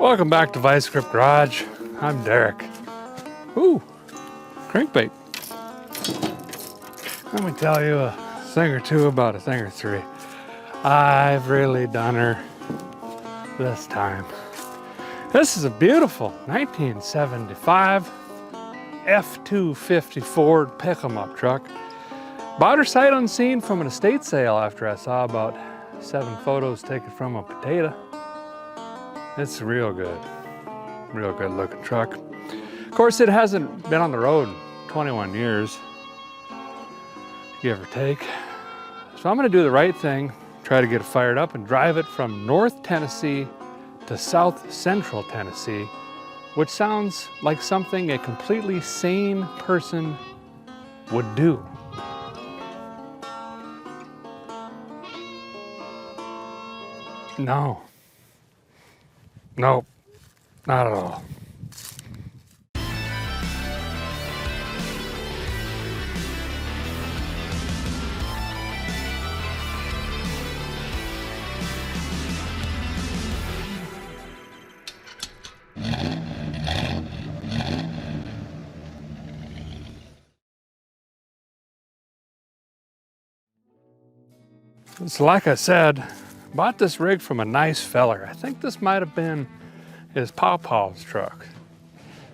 Welcome back to Vice Grip Garage. I'm Derek. Ooh, crankbait. Let me tell you a thing or two about a thing or three. I've really done her this time. This is a beautiful 1975 F250 Ford pick-em-up truck. Bought her sight unseen from an estate sale after I saw about 7 photos taken from a potato. It's real good looking truck. Of course, it hasn't been on the road in 21 years, give or take. So I'm gonna do the right thing, try to get it fired up and drive it from North Tennessee to South Central Tennessee, which sounds like something a completely sane person would do. No. Nope, not at all. So like I said, bought this rig from a nice feller. I think this might have been his pawpaw's truck.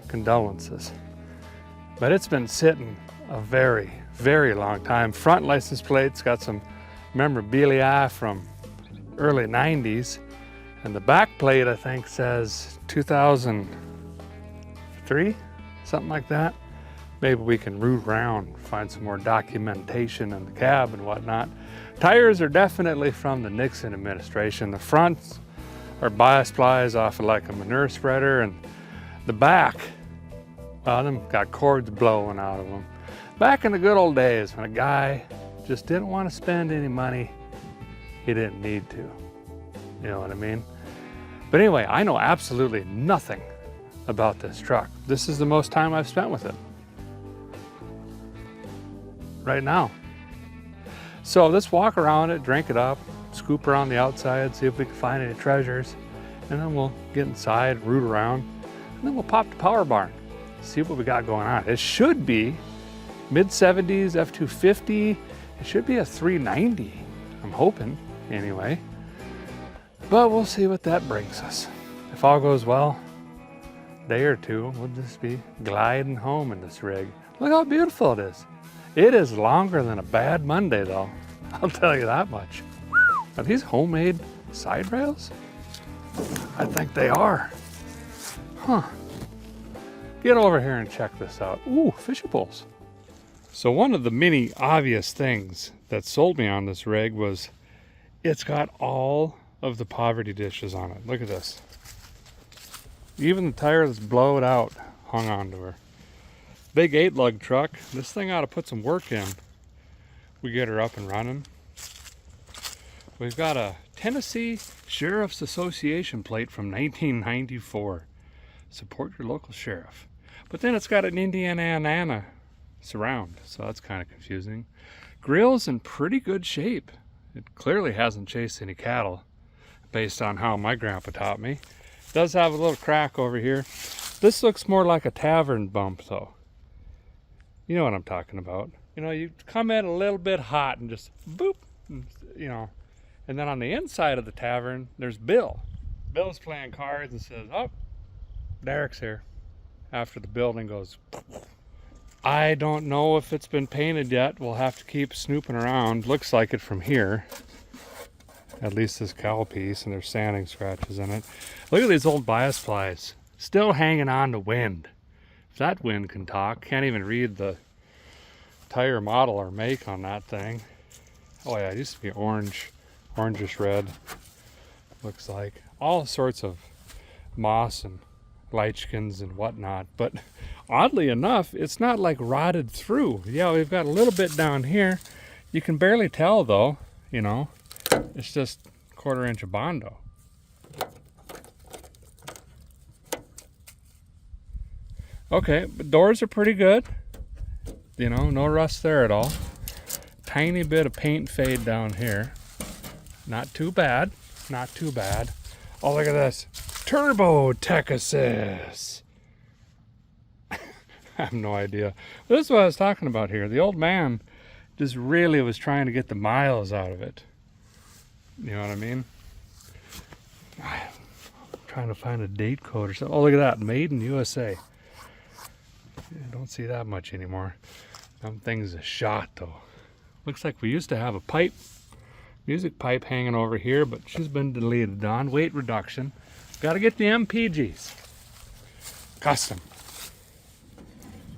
Condolences. But it's been sitting a very, very long time. Front license plate's got some memorabilia from early 90s. And the back plate, I think, says 2003, something like that. Maybe we can root around, find some more documentation in the cab and whatnot. Tires are definitely from the Nixon administration. The fronts are bias plies off of like a manure spreader, and the back, well, them got cords blowing out of them. Back in the good old days when a guy just didn't want to spend any money, he didn't need to. You know what I mean? But anyway, I know absolutely nothing about this truck. This is the most time I've spent with it. Right now. So let's walk around it, drink it up, scoop around the outside, see if we can find any treasures, and then we'll get inside, root around, and then we'll pop the power barn, see what we got going on. It should be mid-70s F250. It should be a 390, I'm hoping, anyway. But we'll see what that brings us. If all goes well, a day or two, we'll just be gliding home in this rig. Look how beautiful it is. It is longer than a bad Monday, though. I'll tell you that much. Are these homemade side rails? I think they are. Huh. Get over here and check this out. Ooh, fishing poles. So one of the many obvious things that sold me on this rig was it's got all of the poverty dishes on it. Look at this. Even the tire that's blowed out hung on to her. Big 8-lug truck. This thing ought to put some work in. We get her up and running. We've got a Tennessee Sheriff's Association plate from 1994. Support your local sheriff. But then it's got an Indiana surround, so that's kind of confusing. Grill's in pretty good shape. It clearly hasn't chased any cattle, based on how my grandpa taught me. It does have a little crack over here. This looks more like a tavern bump, though. You know what I'm talking about. You know, you come in a little bit hot and just boop, you know. And then on the inside of the tavern, there's Bill. Bill's playing cards and says, oh, Derek's here. After the building goes, I don't know if it's been painted yet. We'll have to keep snooping around. Looks like it from here. At least this cowl piece, and there's sanding scratches in it. Look at these old bias plies. Still hanging on to wind. If that wind can talk, can't even read the tire model or make on that thing. Oh yeah, it used to be orange, orangish red. Looks like all sorts of moss and lichens and whatnot. But oddly enough, it's not like rotted through. Yeah, we've got a little bit down here. You can barely tell though, you know. It's just 1/4 inch of Bondo. Okay, but doors are pretty good. You know, no rust there at all. Tiny bit of paint fade down here. Not too bad, not too bad. Oh, look at this. Turbo Tech Assist. I have no idea. This is what I was talking about here. The old man just really was trying to get the miles out of it. You know what I mean? I'm trying to find a date code or something. Oh, look at that. Made in USA. I don't see that much anymore. Them thing's a shot, though. Looks like we used to have a pipe, music pipe hanging over here, but she's been deleted on. Weight reduction. Got to get the MPGs. Custom.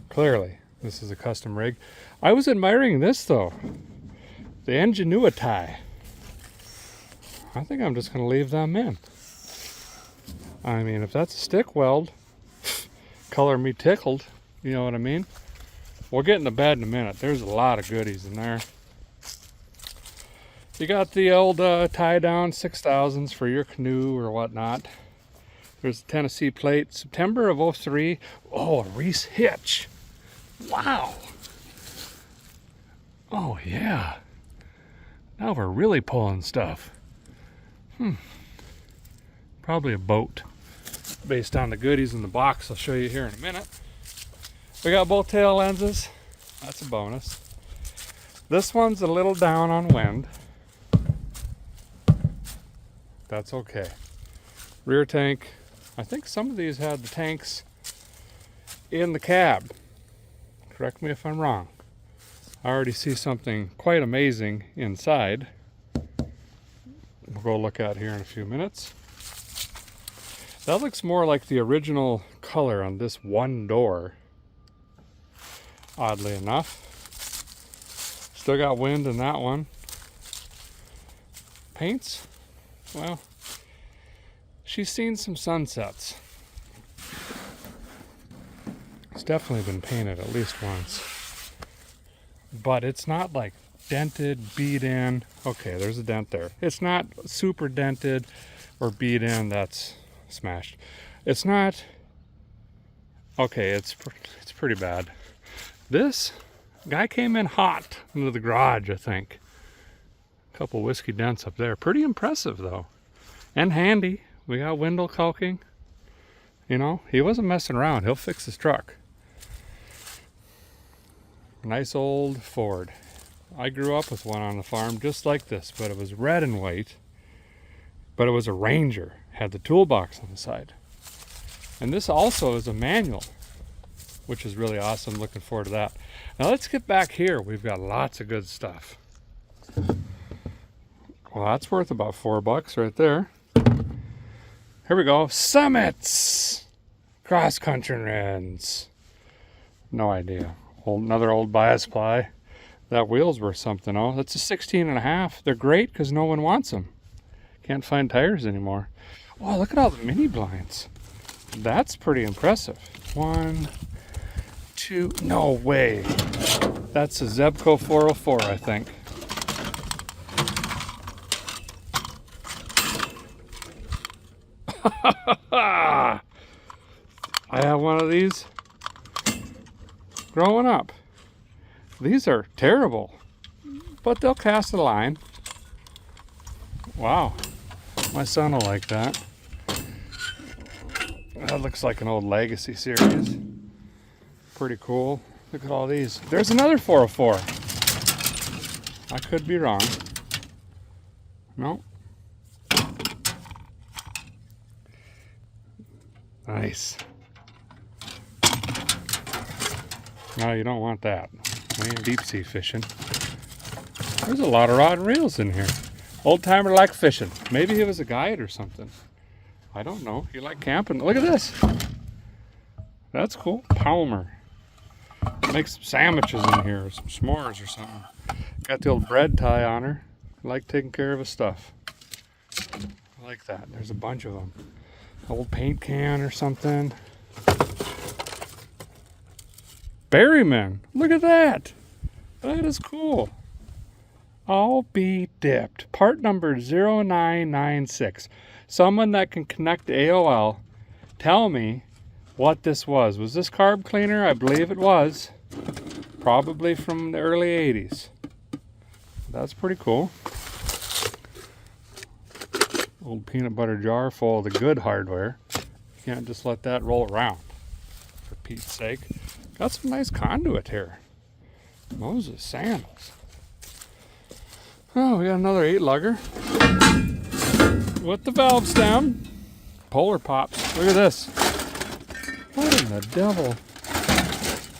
Clearly, this is a custom rig. I was admiring this, though. The Ingenuity. I think I'm just going to leave them in. I mean, if that's a stick weld, color me tickled. You know what I mean? We'll get in the bed in a minute. There's a lot of goodies in there. You got the old tie-down 6000s for your canoe or whatnot. There's a Tennessee plate. September of 03. Oh, a Reese hitch. Wow. Oh, yeah. Now we're really pulling stuff. Probably a boat based on the goodies in the box I'll show you here in a minute. We got both tail lenses. That's a bonus. This one's a little down on wind. That's okay. Rear tank. I think some of these had the tanks in the cab. Correct me if I'm wrong. I already see something quite amazing inside. We'll go look at here in a few minutes. That looks more like the original color on this one door. Oddly enough. Still got wind in that one. Paints? Well, she's seen some sunsets. It's definitely been painted at least once. But it's not like dented, beat in. Okay, there's a dent there. It's not super dented or beat in. That's smashed. It's not. Okay, it's pretty bad. This guy came in hot into the garage, I think. A couple whiskey dents up there. Pretty impressive, though. And handy. We got window caulking. You know, he wasn't messing around. He'll fix his truck. Nice old Ford. I grew up with one on the farm just like this, but it was red and white. But it was a Ranger. Had the toolbox on the side. And this also is a manual, which is really awesome. Looking forward to that. Now let's get back here. We've got lots of good stuff. Well, that's worth about $4 right there. Here we go. Summits! Cross-country rims. No idea. Another old bias ply. That wheel's worth something. Oh, that's a 16.5. They're great because no one wants them. Can't find tires anymore. Oh, look at all the mini blinds. That's pretty impressive. 1, 2, no way. That's a Zebco 404, I think. I have one of these growing up. These are terrible, but they'll cast a line. Wow, my son will like that. That looks like an old Legacy series. Pretty cool. Look at all these. There's another 404. I could be wrong. No. Nice. No, you don't want that. We ain't deep sea fishing. There's a lot of rod and reels in here. Old timer like fishing. Maybe he was a guide or something. I don't know. He liked camping. Look at this. That's cool. Palmer. Make some sandwiches in here, or some s'mores or something. Got the old bread tie on her. I like taking care of his stuff. I like that. There's a bunch of them. Old paint can or something. Berryman. Look at that. That is cool. All be dipped. Part number 0996. Someone that can connect to AOL, tell me what this was. Was this carb cleaner? I believe it was. Probably from the early 80s. That's pretty cool. Old peanut butter jar full of the good hardware. You can't just let that roll around, for Pete's sake. Got some nice conduit here. Moses sandals. Oh, we got another 8-lugger with the valve stem. Polar pops. Look at this. What in the devil?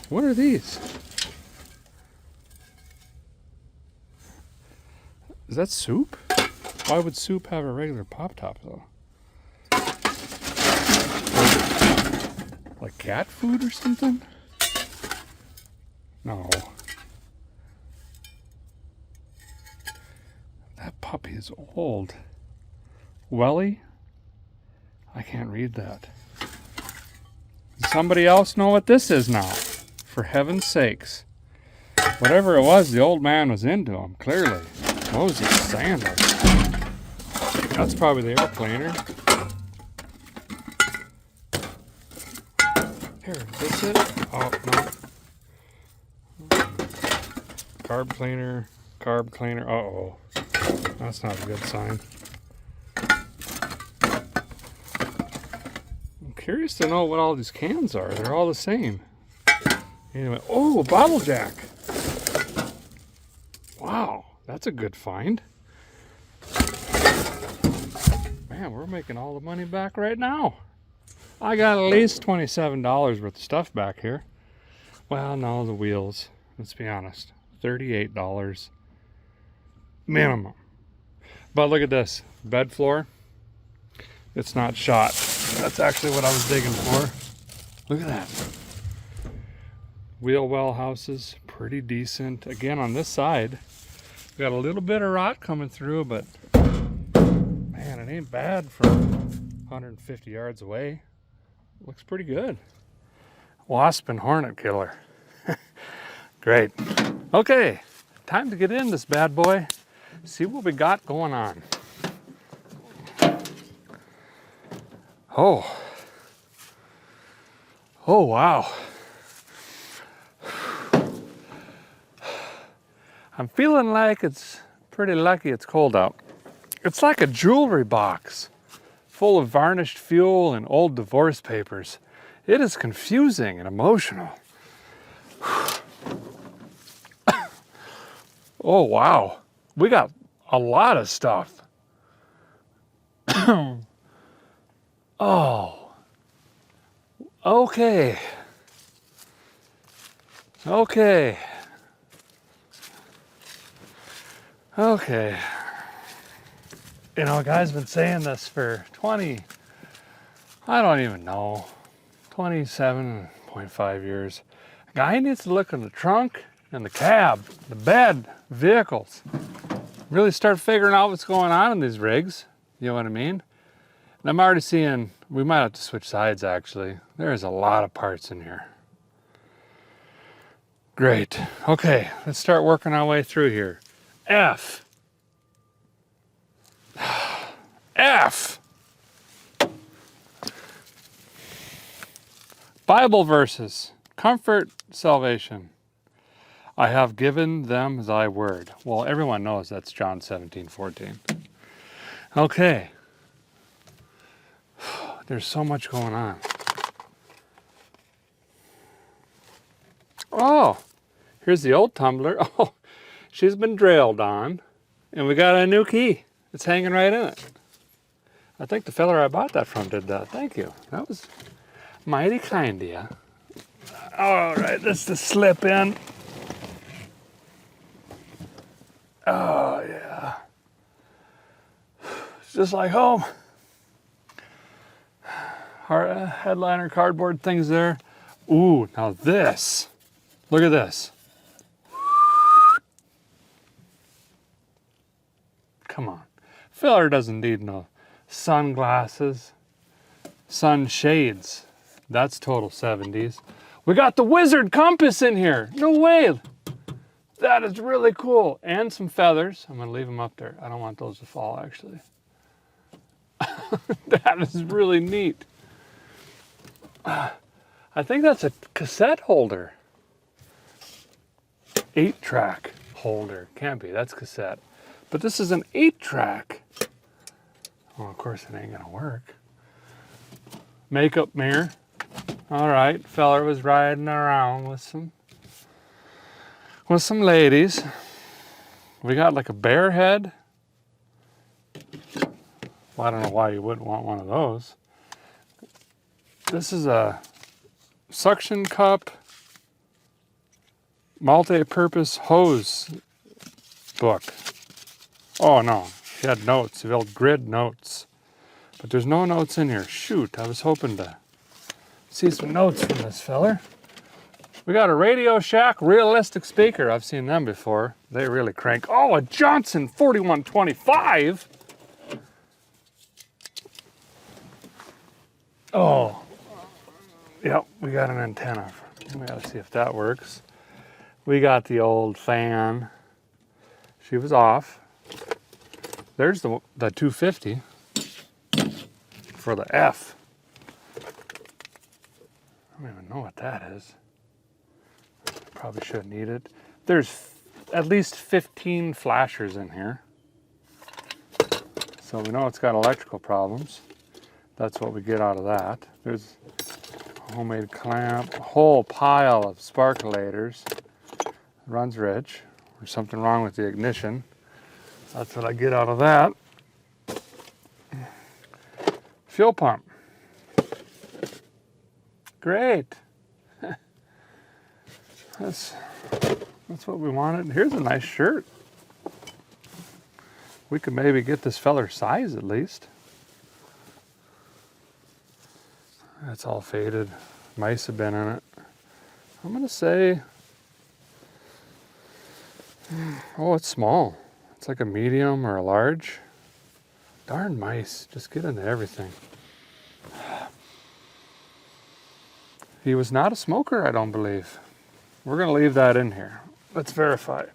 What are these? Is that soup? Why would soup have a regular pop top though? Like cat food or something? No. That puppy is old. Welly? I can't read that. Does somebody else know what this is now? For heaven's sakes. Whatever it was, the old man was into them, clearly. Moses sandals. That's probably the air cleaner. Here, is this it? Oh, no. Carb cleaner. Uh-oh. That's not a good sign. I'm curious to know what all these cans are. They're all the same. Anyway, oh, a bottle jack. Wow, that's a good find. Man, we're making all the money back right now. I got at least $27 worth of stuff back here. Well, no, the wheels, let's be honest, $38 minimum. But look at this, bed floor. It's not shot. That's actually what I was digging for. Look at that. Wheel well houses, pretty decent. Again, on this side, we got a little bit of rot coming through, but man, it ain't bad from 150 yards away. Looks pretty good. Wasp and hornet killer. Great. Okay, time to get in this bad boy. See what we got going on. Oh wow. I'm feeling like it's pretty lucky it's cold out. It's like a jewelry box full of varnished fuel and old divorce papers. It is confusing and emotional. Oh wow, we got a lot of stuff. Oh, okay. You know, a guy's been saying this for 27.5 years. A guy needs to look in the trunk and the cab, the bed, vehicles. Really start figuring out what's going on in these rigs. You know what I mean? And I'm already seeing, we might have to switch sides actually. There's a lot of parts in here. Great. Okay, let's start working our way through here. F. Bible verses. Comfort, salvation. I have given them thy word. Well, everyone knows that's John 17:14. Okay. There's so much going on. Oh, here's the old tumbler. Oh, she's been drailed on. And we got a new key. It's hanging right in it. I think the fella I bought that from did that. Thank you. That was mighty kind of you. All right, this is the slip in. Oh, yeah. It's just like home. Our headliner cardboard things there. Ooh, now this. Look at this. Come on. Filler doesn't need no sunglasses, sunshades. That's total 70s. We got the wizard compass in here. No way. That is really cool. And some feathers. I'm going to leave them up there. I don't want those to fall, actually. That is really neat. I think that's a cassette holder. 8-track holder. Can't be. That's cassette. But this is an 8-track. Well, of course it ain't gonna work. Makeup mirror. All right, feller was riding around with some ladies. We got like a bear head. Well, I don't know why you wouldn't want one of those. This is a suction cup multi-purpose hose book. Oh no, he had notes, he had grid notes. But there's no notes in here. Shoot, I was hoping to see some notes from this feller. We got a Radio Shack realistic speaker. I've seen them before. They really crank. Oh, a Johnson 4125. Oh, yep, we got an antenna. We gotta see if that works. We got the old fan. She was off. There's the 250 for the F. I don't even know what that is. Probably shouldn't need it. There's at least 15 flashers in here. So we know it's got electrical problems. That's what we get out of that. There's a homemade clamp, a whole pile of sparkulators. Runs rich. There's something wrong with the ignition. That's what I get out of that. Fuel pump. Great. That's what we wanted. Here's a nice shirt. We could maybe get this feller's size at least. That's all faded. Mice have been in it. I'm gonna say, oh, it's small. It's like a medium or a large. Darn mice, just get into everything. He was not a smoker, I don't believe. We're gonna leave that in here. Let's verify.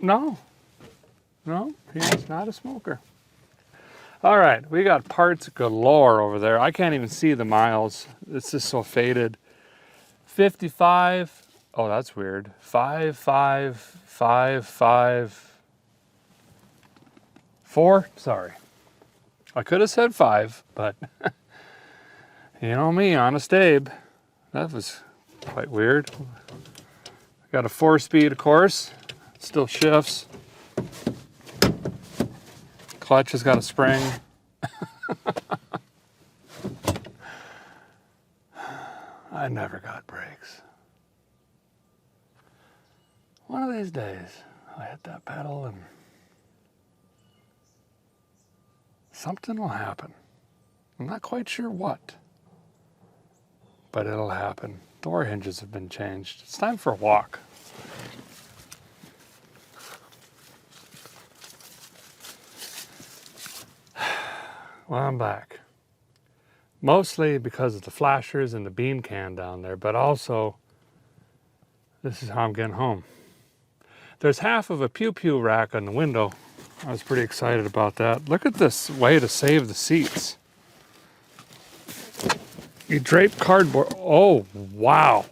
No, he is not a smoker. All right, we got parts galore over there. I can't even see the miles. It's just so faded. 55, oh, that's weird. 5554, sorry. I could have said 5, but you know me, Honest Abe. That was quite weird. Got a 4-speed, of course. It still shifts. Clutch has got a spring. I never got brakes. One of these days, I'll hit that pedal and something will happen. I'm not quite sure what, but it'll happen. Door hinges have been changed. It's time for a walk. Well, I'm back. Mostly because of the flashers and the bean can down there, but also this is how I'm getting home. There's half of a pew-pew rack on the window. I was pretty excited about that. Look at this way to save the seats. You drape cardboard. Oh, wow.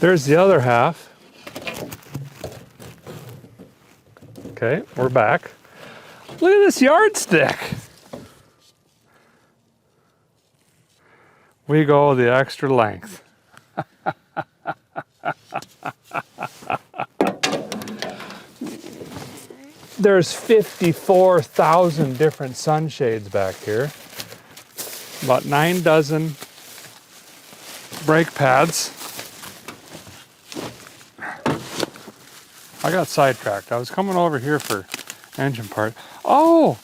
There's the other half. Okay, we're back. Look at this yardstick. We go the extra length. There's 54,000 different sunshades back here. About 9 dozen brake pads. I got sidetracked. I was coming over here for engine part. Oh,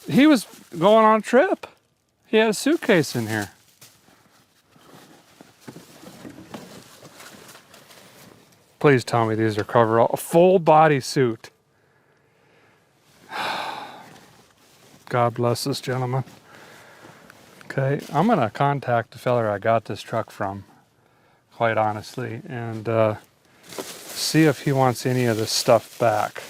he was going on a trip. He had a suitcase in here. Please tell me these are coverall. A full body suit. God bless this gentleman. Okay, I'm gonna contact the fella I got this truck from, quite honestly, and see if he wants any of this stuff back.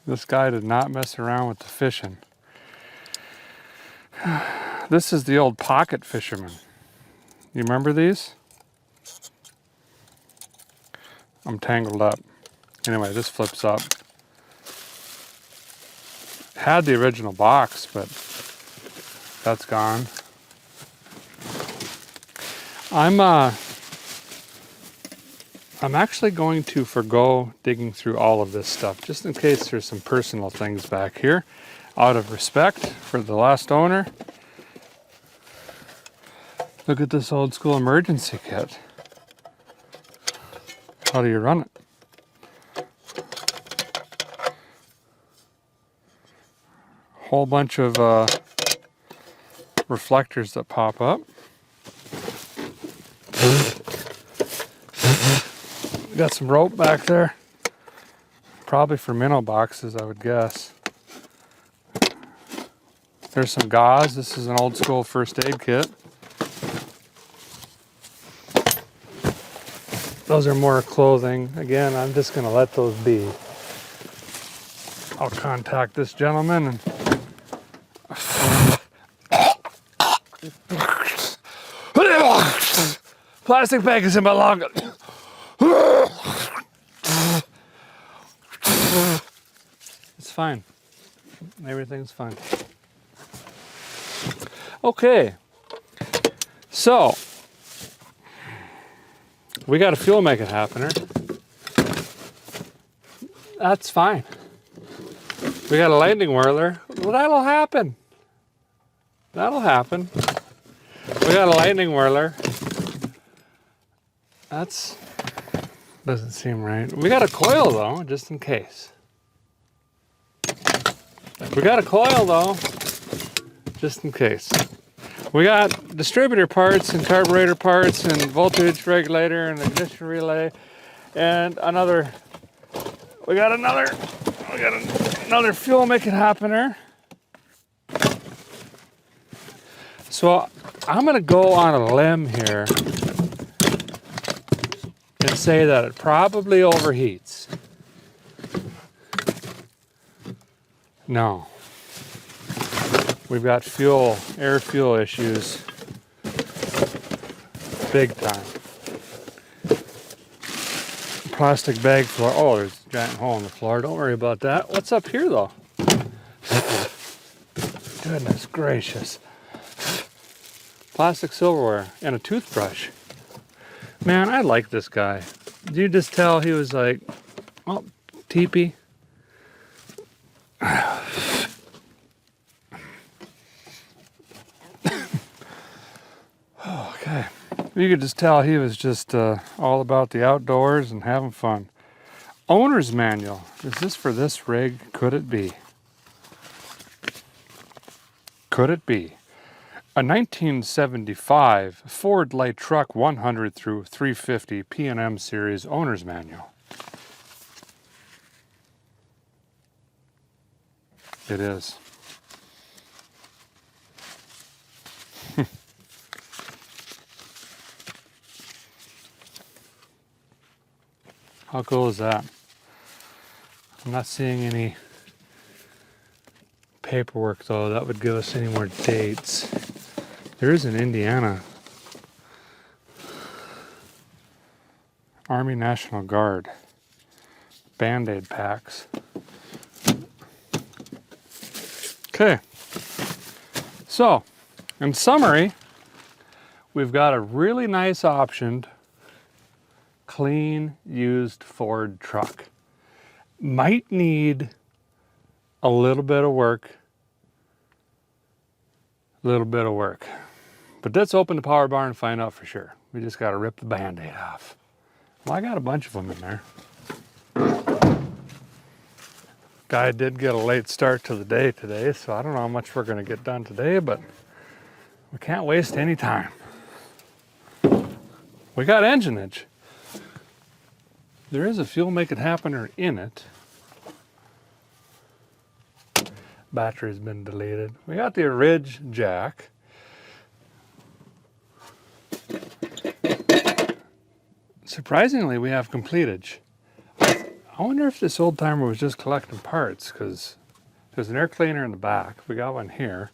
This guy did not mess around with the fishing. This is the old pocket fisherman. You remember these? I'm tangled up. Anyway, this flips up. Had the original box, but that's gone. I'm actually going to forgo digging through all of this stuff, just in case there's some personal things back here, out of respect for the last owner. Look at this old school emergency kit. How do you run it? Whole bunch of reflectors that pop up. Got some rope back there. Probably for minnow boxes, I would guess. There's some gauze. This is an old school first aid kit. Those are more clothing. Again, I'm just going to let those be. I'll contact this gentleman and plastic bag is in my lung. It's fine. Everything's fine. Okay. So, we got a fuel make it happener. That's fine. We got a lightning whirler. Well, that'll happen. That'll happen. We got a lightning whirler. That's doesn't seem right. We got a coil though, just in case. We got a coil though, just in case. We got distributor parts and carburetor parts and voltage regulator and ignition relay and we got another fuel make it happener. So I'm gonna go on a limb here and say that it probably overheats. No. We've got air fuel issues. Big time. Plastic bag floor. Oh, there's a giant hole in the floor. Don't worry about that. What's up here though? Goodness gracious. Plastic silverware and a toothbrush. Man, I like this guy. Did you just tell he was like, oh, teepee? Okay. You could just tell he was just all about the outdoors and having fun. Owner's manual. Is this for this rig? Could it be? Could it be? A 1975 Ford light truck 100 through 350 P&M series owner's manual. It is. How cool is that? I'm not seeing any paperwork though. That would give us any more dates. There is an Indiana Army National Guard Band-Aid packs. Okay. So, in summary, we've got a really nice optioned, clean, used Ford truck. Might need a little bit of work. But let's open the power bar and find out for sure. We just got to rip the Band-Aid off. Well, I got a bunch of them in there. Guy did get a late start to the day today, so I don't know how much we're going to get done today, but we can't waste any time. We got engineage. There is a fuel make it happener in it. Battery's been deleted. We got the Ridge jack. Surprisingly, we have completage. I wonder if this old timer was just collecting parts, because there's an air cleaner in the back. We got one here.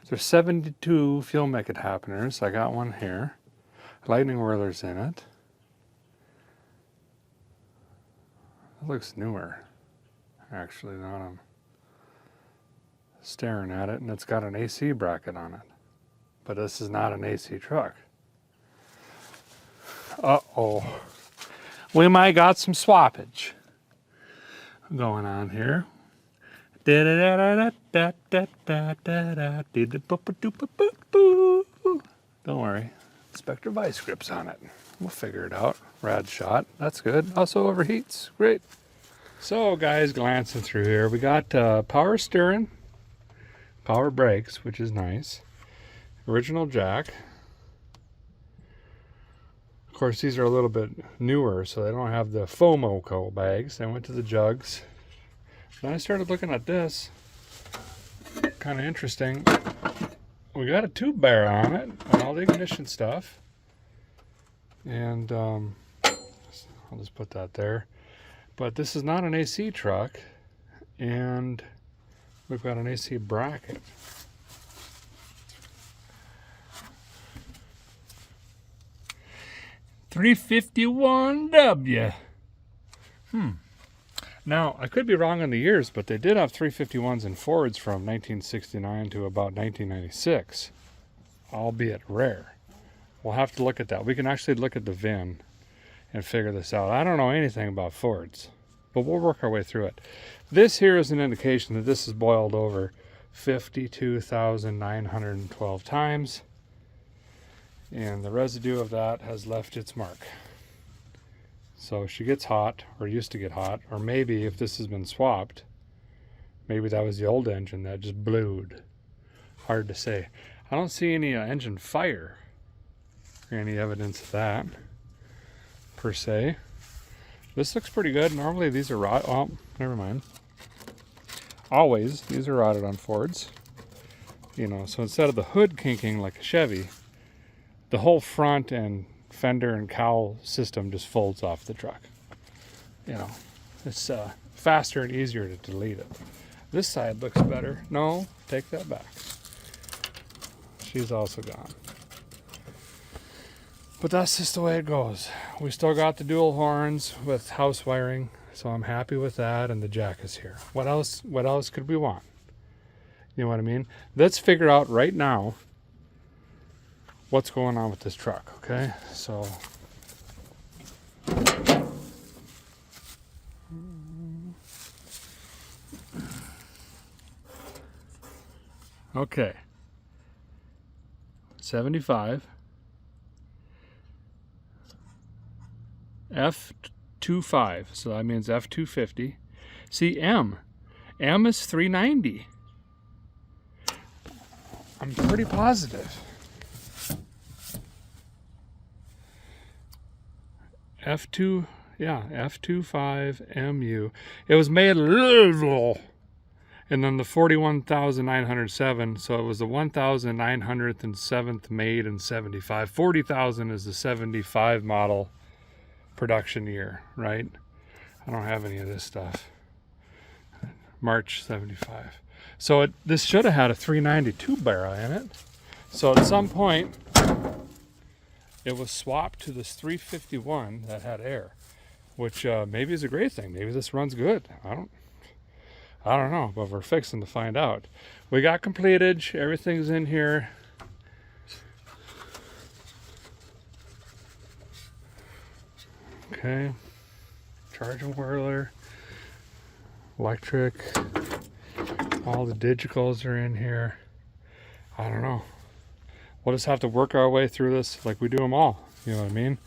There's 72 fuel make it happeners. I got one here. Lightning whirlers in it. It looks newer, actually, now I'm staring at it, and it's got an AC bracket on it. But this is not an AC truck. Uh-oh. We might got some swappage going on here. Don't worry. Inspector Vice grips on it. We'll figure it out. Rad shot. That's good. Also overheats. Great. So, guys, glancing through here, we got power steering, power brakes, which is nice. Original jack. Of course, these are a little bit newer, so they don't have the FOMO bags. They went to the jugs. Then I started looking at this. Kind of interesting. We got a tube bar on it and all the ignition stuff. And I'll just put that there. But this is not an AC truck. And we've got an AC bracket. $351W. Now, I could be wrong on the years, but they did have 351s and Fords from 1969 to about 1996, albeit rare. We'll have to look at that. We can actually look at the VIN and figure this out. I don't know anything about Fords, but we'll work our way through it. This here is an indication that this is boiled over 52,912 times, and the residue of that has left its mark. So she gets hot, or used to get hot, or maybe if this has been swapped, maybe that was the old engine that just blewed. Hard to say. I don't see any engine fire or any evidence of that, per se. This looks pretty good. Normally these are rotted. Oh, never mind. Always, these are rotted on Fords. You know, so instead of the hood kinking like a Chevy, the whole front and fender and cowl system just folds off the truck. You know, it's faster and easier to delete it. This side looks better. No, take that back. She's also gone. But that's just the way it goes. We still got the dual horns with house wiring, so I'm happy with that, and the jack is here. What else could we want? You know what I mean? Let's figure out right now what's going on with this truck, okay? So okay, 75 F25, so that means F250. See, M is 390. I'm pretty positive. F25MU. It was made in Louisville. And then the 41,907, so it was the 1,907th made in 75. 40,000 is the 75 model production year, right? I don't have any of this stuff. March 75. So this should have had a 392 barrel in it. So at some point, it was swapped to this 351 that had air, which maybe is a great thing. Maybe this runs good. I don't know, but we're fixing to find out. We got completage. Everything's in here. Okay. Charging whirler. Electric. All the digitals are in here. I don't know. We'll just have to work our way through this like we do them all. You know what I mean?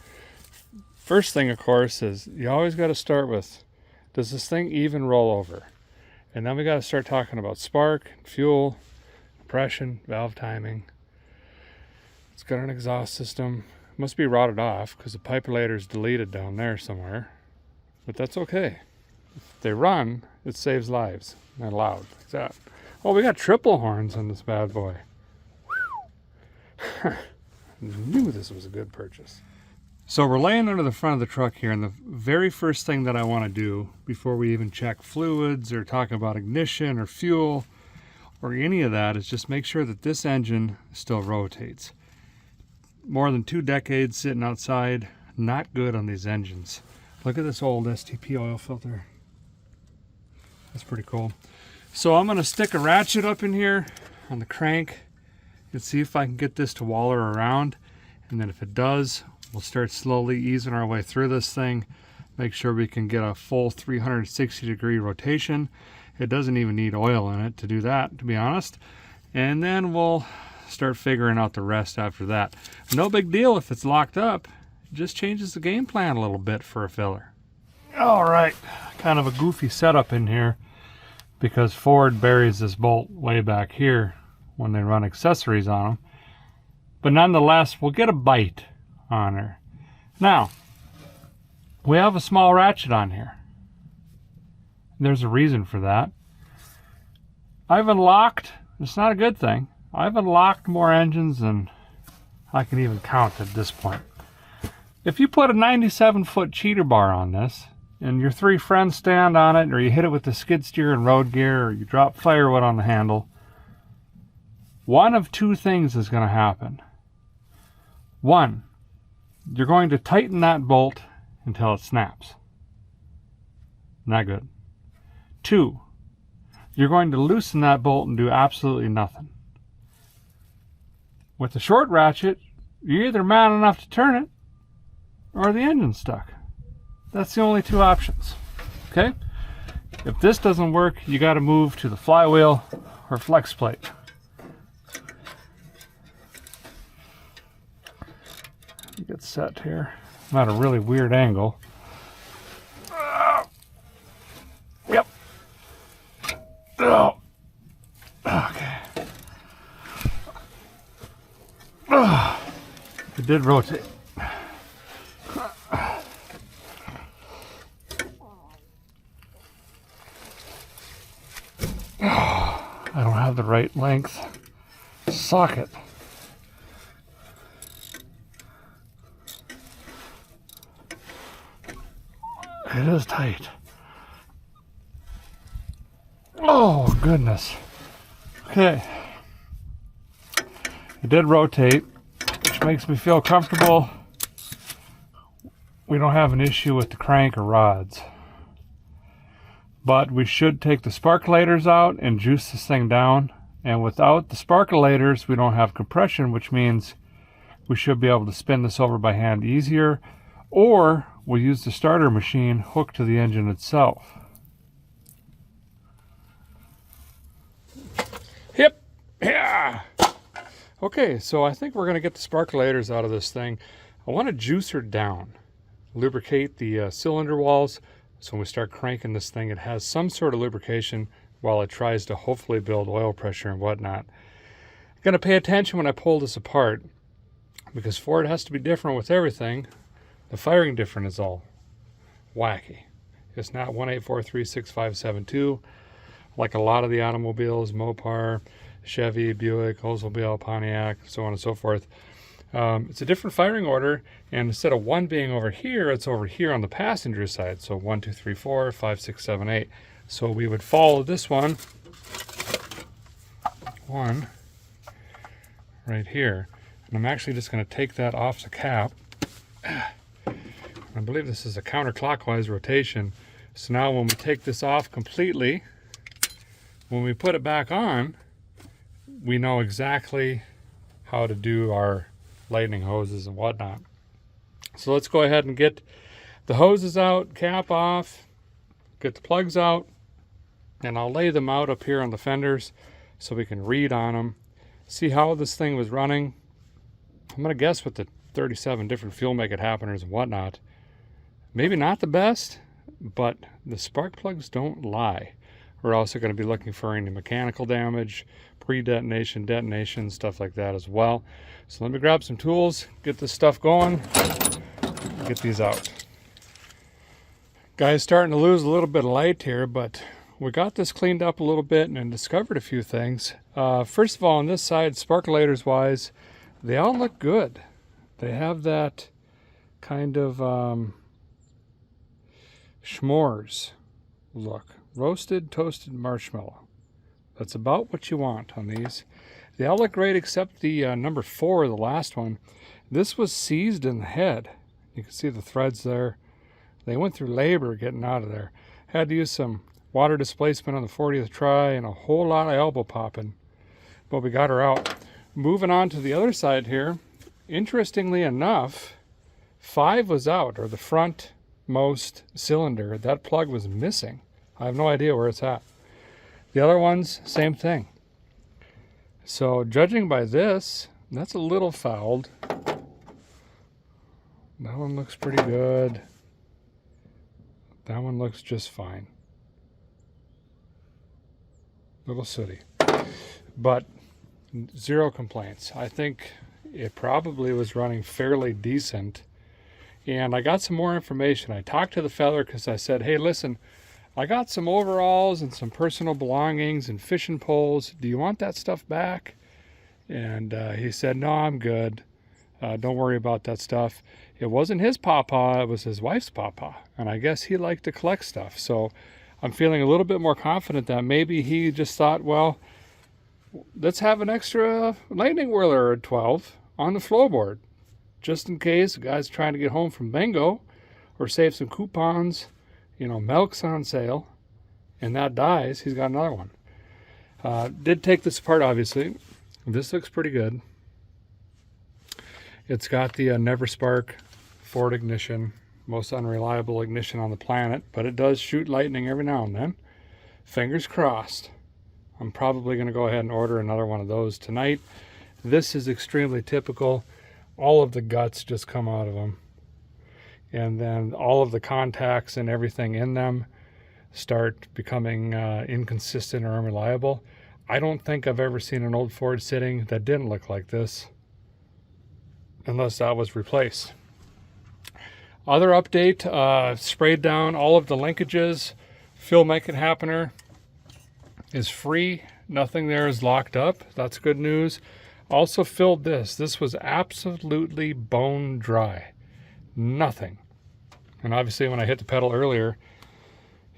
First thing, of course, is you always got to start with, does this thing even roll over? And then we got to start talking about spark, fuel, compression, valve timing. It's got an exhaust system. It must be rotted off because the pipe relator's deleted down there somewhere. But that's okay. If they run, it saves lives. Not loud like that. Oh, we got triple horns on this bad boy. Knew this was a good purchase. So we're laying under the front of the truck here, and the very first thing that I want to do before we even check fluids or talk about ignition or fuel or any of that is just make sure that this engine still rotates. More than 2 decades sitting outside, not good on these engines. Look at this old STP oil filter. That's pretty cool. So I'm gonna stick a ratchet up in here on the crank and see if I can get this to waller around. And then if it does, we'll start slowly easing our way through this thing. Make sure we can get a full 360-degree rotation. It doesn't even need oil in it to do that, to be honest. And then we'll start figuring out the rest after that. No big deal if it's locked up. It just changes the game plan a little bit for a filler. All right, kind of a goofy setup in here because Ford buries this bolt way back here when they run accessories on them. But nonetheless, we'll get a bite on her. Now, we have a small ratchet on here. There's a reason for that. I've unlocked, it's not a good thing, I've unlocked more engines than I can even count at this point. If you put a 97-foot cheater bar on this, and your 3 friends stand on it, or you hit it with the skid steer and road gear, or you drop firewood on the handle, one of 2 things is going to happen. 1, you're going to tighten that bolt until it snaps. Not good. 2, you're going to loosen that bolt and do absolutely nothing. With the short ratchet, you're either man enough to turn it, or the engine's stuck. That's the only 2 options. Okay? If this doesn't work, you got to move to the flywheel or flex plate. Get set here. I'm at a really weird angle. Yep. Oh. Okay. It did rotate. I don't have the right length socket. It is tight. Oh, goodness. Okay. It did rotate, which makes me feel comfortable. We don't have an issue with the crank or rods. But we should take the sparkulators out and juice this thing down. And without the sparkulators, we don't have compression, which means we should be able to spin this over by hand easier. Or we'll use the starter machine hooked to the engine itself. Hip! Yeah! Okay, so I think we're going to get the sparkulators out of this thing. I want to juice her down. Lubricate the cylinder walls, so when we start cranking this thing, it has some sort of lubrication while it tries to hopefully build oil pressure and whatnot. I'm going to pay attention when I pull this apart, because Ford has to be different with everything. The firing difference is all wacky. It's not 1-843-6572 like a lot of the automobiles, Mopar, Chevy, Buick, Oldsmobile, Pontiac, so on and so forth. It's a different firing order, and instead of 1 being over here, it's over here on the passenger side. So 1, 2, 3, 4, 5, 6, 7, 8. So we would follow this one right here. And I'm actually just going to take that off the cap. I believe this is a counterclockwise rotation. So now when we take this off completely, when we put it back on, we know exactly how to do our lightning hoses and whatnot. So let's go ahead and get the hoses out, cap off, get the plugs out, and I'll lay them out up here on the fenders so we can read on them, see how this thing was running. I'm going to guess with the 37 different fuel make it happeners and whatnot, maybe not the best, but the spark plugs don't lie. We're also going to be looking for any mechanical damage, pre-detonation, detonation, stuff like that as well. So let me grab some tools, get this stuff going, get these out. Guys, starting to lose a little bit of light here, but we got this cleaned up a little bit and discovered a few things. First of all, on this side, sparkulators wise, they all look good. They have that kind of s'mores look. Roasted, toasted marshmallow. That's about what you want on these. They all look great except the number 4, the last one. This was seized in the head. You can see the threads there. They went through labor getting out of there. Had to use some water displacement on the 40th try and a whole lot of elbow popping, but we got her out. Moving on to the other side here, interestingly enough, 5 was out, or the frontmost cylinder. That plug was missing. I have no idea where it's at. The other ones, same thing. So judging by this, that's a little fouled. That one looks pretty good. That one looks just fine. Little sooty. But zero complaints. I think it probably was running fairly decent. And I got some more information. I talked to the fella because I said, hey, listen, I got some overalls and some personal belongings and fishing poles. Do you want that stuff back? And he said, no, I'm good. Don't worry about that stuff. It wasn't his pawpaw, it was his wife's pawpaw. And I guess he liked to collect stuff. So I'm feeling a little bit more confident that maybe he just thought, well, let's have an extra lightning whirler at 12 on the floorboard, just in case the guy's trying to get home from bingo or save some coupons. You know, milk's on sale, and that dies. He's got another one. Did take this apart, obviously. This looks pretty good. It's got the Never Spark Ford ignition, most unreliable ignition on the planet, but it does shoot lightning every now and then. Fingers crossed. I'm probably going to go ahead and order another one of those tonight. This is extremely typical. All of the guts just come out of them. And then all of the contacts and everything in them start becoming inconsistent or unreliable. I don't think I've ever seen an old Ford sitting that didn't look like this, unless that was replaced. Other update, sprayed down all of the linkages. Fuel Make It Happener is free. Nothing there is locked up. That's good news. Also filled this. This was absolutely bone dry. Nothing. And obviously when I hit the pedal earlier,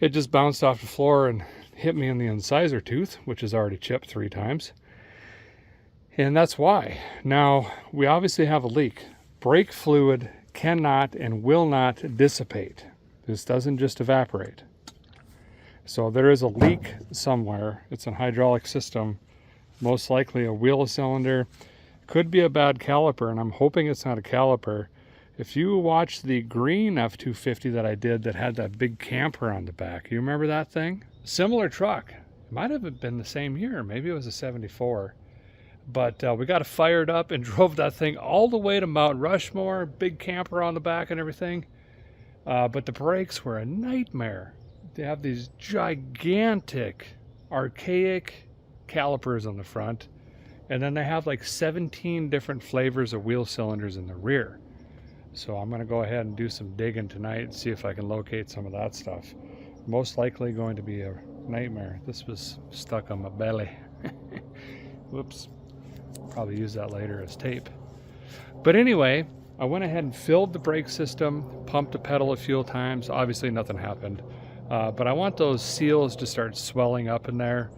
it just bounced off the floor and hit me in the incisor tooth, which is already chipped 3 times. And that's why. Now, we obviously have a leak. Brake fluid cannot and will not dissipate. This doesn't just evaporate. So there is a leak somewhere. It's an hydraulic system, most likely a wheel cylinder. Could be a bad caliper, and I'm hoping it's not a caliper. If you watch the green F250 that I did that had that big camper on the back, you remember that thing? Similar truck. It might have been the same year. Maybe it was a 74. But we got it fired up and drove that thing all the way to Mount Rushmore, big camper on the back and everything. But the brakes were a nightmare. They have these gigantic, archaic calipers on the front. And then they have like 17 different flavors of wheel cylinders in the rear. So I'm going to go ahead and do some digging tonight and see if I can locate some of that stuff. Most likely going to be a nightmare. This was stuck on my belly. Whoops. Probably use that later as tape. But anyway, I went ahead and filled the brake system, pumped the pedal a few times. Obviously nothing happened. But I want those seals to start swelling up in there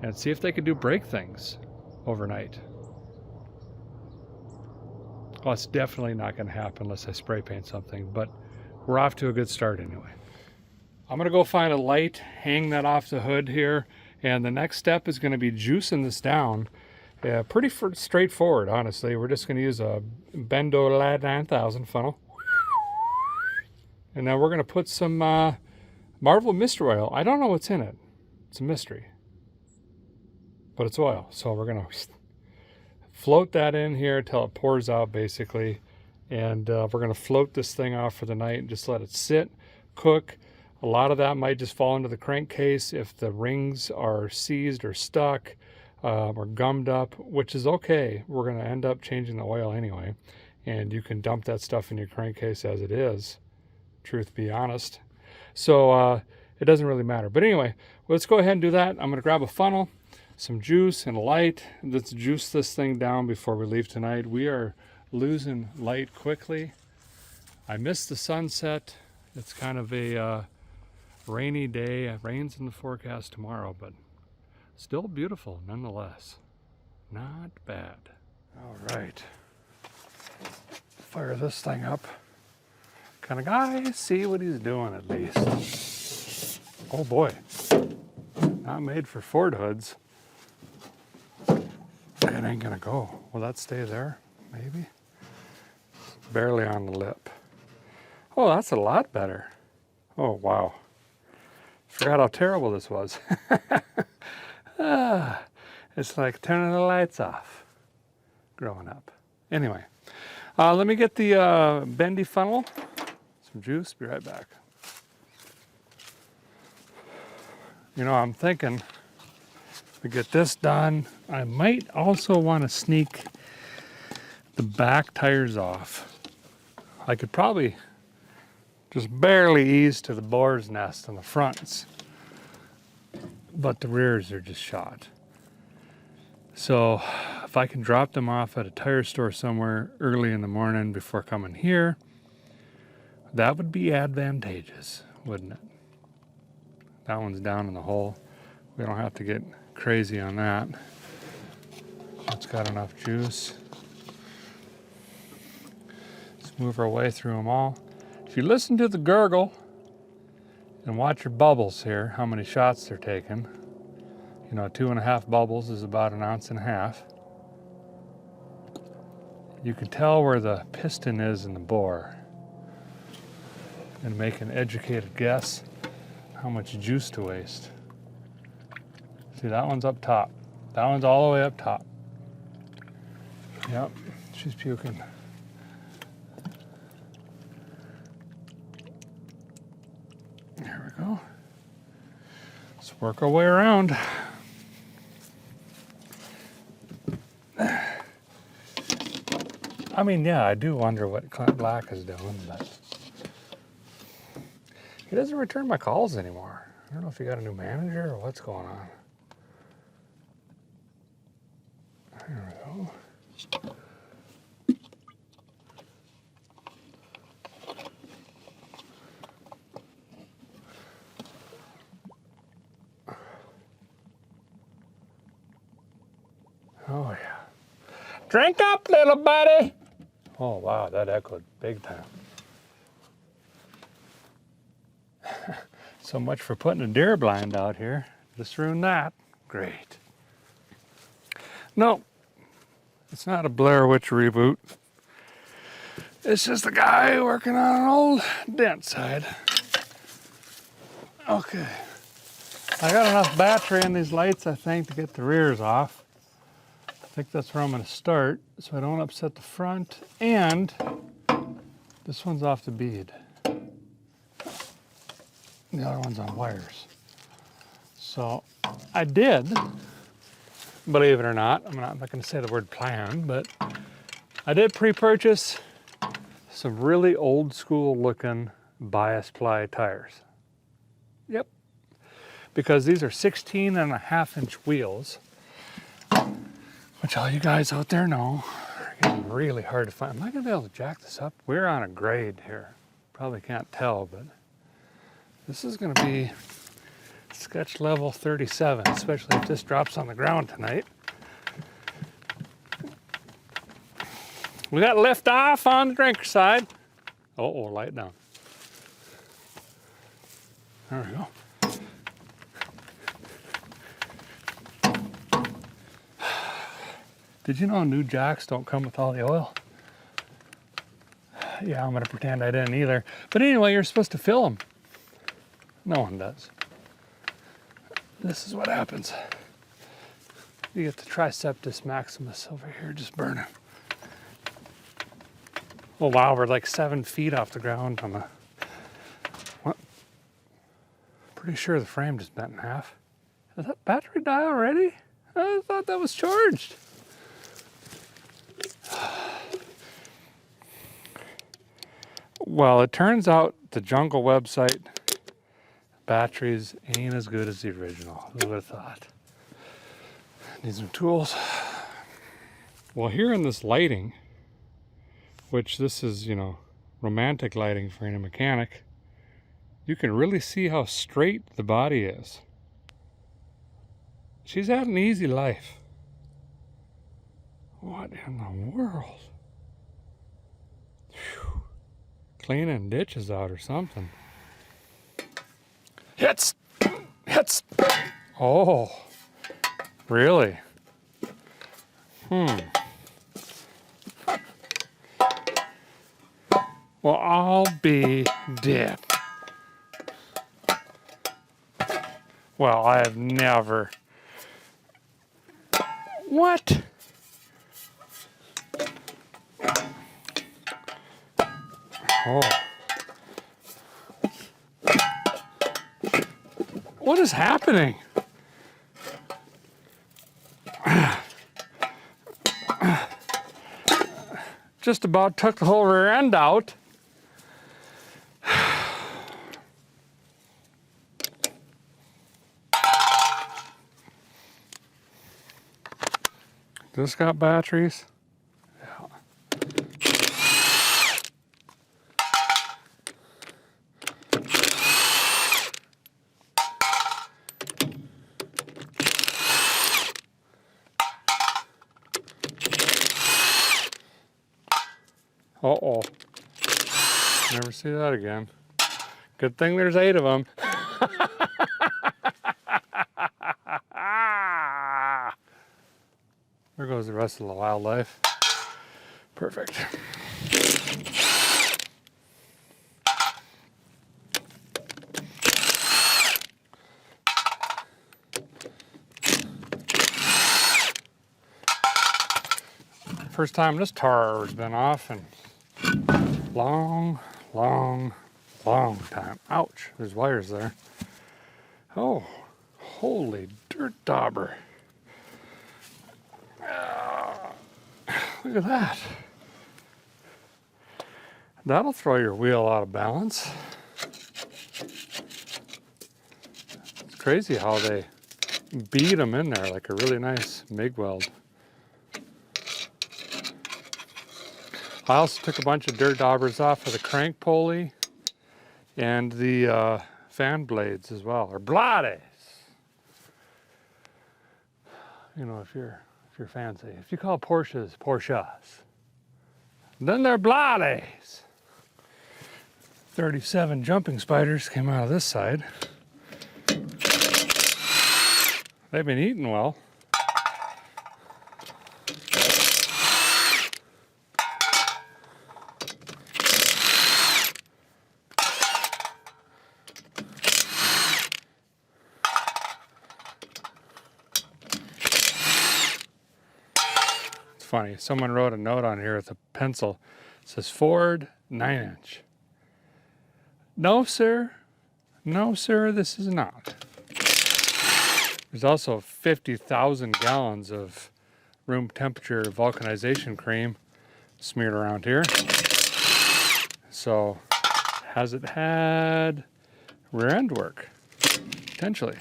and see if they can do brake things overnight. Well, it's definitely not going to happen unless I spray paint something, but we're off to a good start anyway. I'm going to go find a light, hang that off the hood here, and the next step is going to be juicing this down. Pretty straightforward, honestly. We're just going to use a Bendo Lad 9000 funnel. And then we're going to put some Marvel Mystery Oil. I don't know what's in it. It's a mystery. But it's oil, so we're going to float that in here till it pours out, basically. And we're going to float this thing off for the night and just let it sit, cook. A lot of that might just fall into the crankcase if the rings are seized or stuck or gummed up, which is okay. We're going to end up changing the oil anyway. And you can dump that stuff in your crankcase as it is, truth be honest. So it doesn't really matter. But anyway, let's go ahead and do that. I'm going to grab a funnel, some juice, and a light. Let's juice this thing down before we leave tonight. We are losing light quickly. I missed the sunset. It's kind of a rainy day. It rains in the forecast tomorrow, but still beautiful nonetheless. Not bad. All right. Fire this thing up. Can a guy see what he's doing at least? Oh boy, not made for Ford hoods. It ain't gonna go. Will that stay there? Maybe? Barely on the lip. Oh, that's a lot better. Oh, wow. Forgot how terrible this was. It's like turning the lights off growing up. Anyway, let me get the bendy funnel, some juice, be right back. You know, I'm thinking if we get this done, I might also want to sneak the back tires off. I could probably just barely ease to the boar's nest on the fronts, but the rears are just shot. So if I can drop them off at a tire store somewhere early in the morning before coming here, that would be advantageous, wouldn't it? That one's down in the hole. We don't have to get crazy on that. It's got enough juice. Let's move our way through them all. If you listen to the gurgle and watch your bubbles here, how many shots they're taking. You know, 2.5 bubbles is about 1.5 ounces. You can tell where the piston is in the bore and make an educated guess how much juice to waste. See, that one's up top. That one's all the way up top. Yep, she's puking. There we go. Let's work our way around. I mean, yeah, I do wonder what Clint Black is doing, but he doesn't return my calls anymore. I don't know if he got a new manager or what's going on. There we go. Oh, yeah. Drink up, little buddy. Oh, wow, that echoed big time. So much for putting a deer blind out here. Just ruined that. Great. No, it's not a Blair Witch reboot. It's just a guy working on an old dent side. Okay. I got enough battery in these lights, I think, to get the rears off. I think that's where I'm going to start so I don't upset the front. And this one's off the bead. The other one's on wires. So I did, believe it or not, I'm not going to say the word plan, but I did pre-purchase some really old school looking bias ply tires. Yep. Because these are 16.5-inch wheels, which all you guys out there know are getting really hard to find. Am I going to be able to jack this up? We're on a grade here. Probably can't tell, but this is going to be sketch level 37, especially if this drops on the ground tonight. We got lift off on the drinker side. Oh, light down. There we go. Did you know new jacks don't come with all the oil? Yeah, I'm gonna pretend I didn't either. But anyway, you're supposed to fill them. No one does. This is what happens. You get the Triceptus Maximus over here just burning. Oh wow, we're like 7 feet off the ground on the... What? Pretty sure the frame just bent in half. Did that battery die already? I thought that was charged. Well, it turns out the Jungle website batteries ain't as good as the original. Who would have thought? Need some tools. Well, here in this lighting, which this is, you know, romantic lighting for any mechanic, you can really see how straight the body is. She's had an easy life. What in the world? Whew. cleaning ditches out or something. Hits! Hits! Oh, really? Well, I'll be damned. Well, I have never. What? Oh. What is happening? Just about took the whole rear end out. This got batteries? Yeah. Uh-oh. Never see that again. Good thing there's 8 of them. There goes the rest of the wildlife. Perfect. First time this tar has been off in long time. Ouch, there's wires there. Oh, holy dirt dauber. Look at that. That'll throw your wheel out of balance. It's crazy how they beat them in there like a really nice MIG weld. I also took a bunch of dirt daubers off of the crank pulley and the fan blades as well, or blades. You know, if you're fancy. If you call Porsches Porsches, then they're blades. 37 jumping spiders came out of this side. They've been eating well. Funny, someone wrote a note on here with a pencil. It says Ford 9-inch. No, sir. No, sir, this is not. There's also 50,000 gallons of room temperature vulcanization cream smeared around here. So, has it had rear end work? Potentially.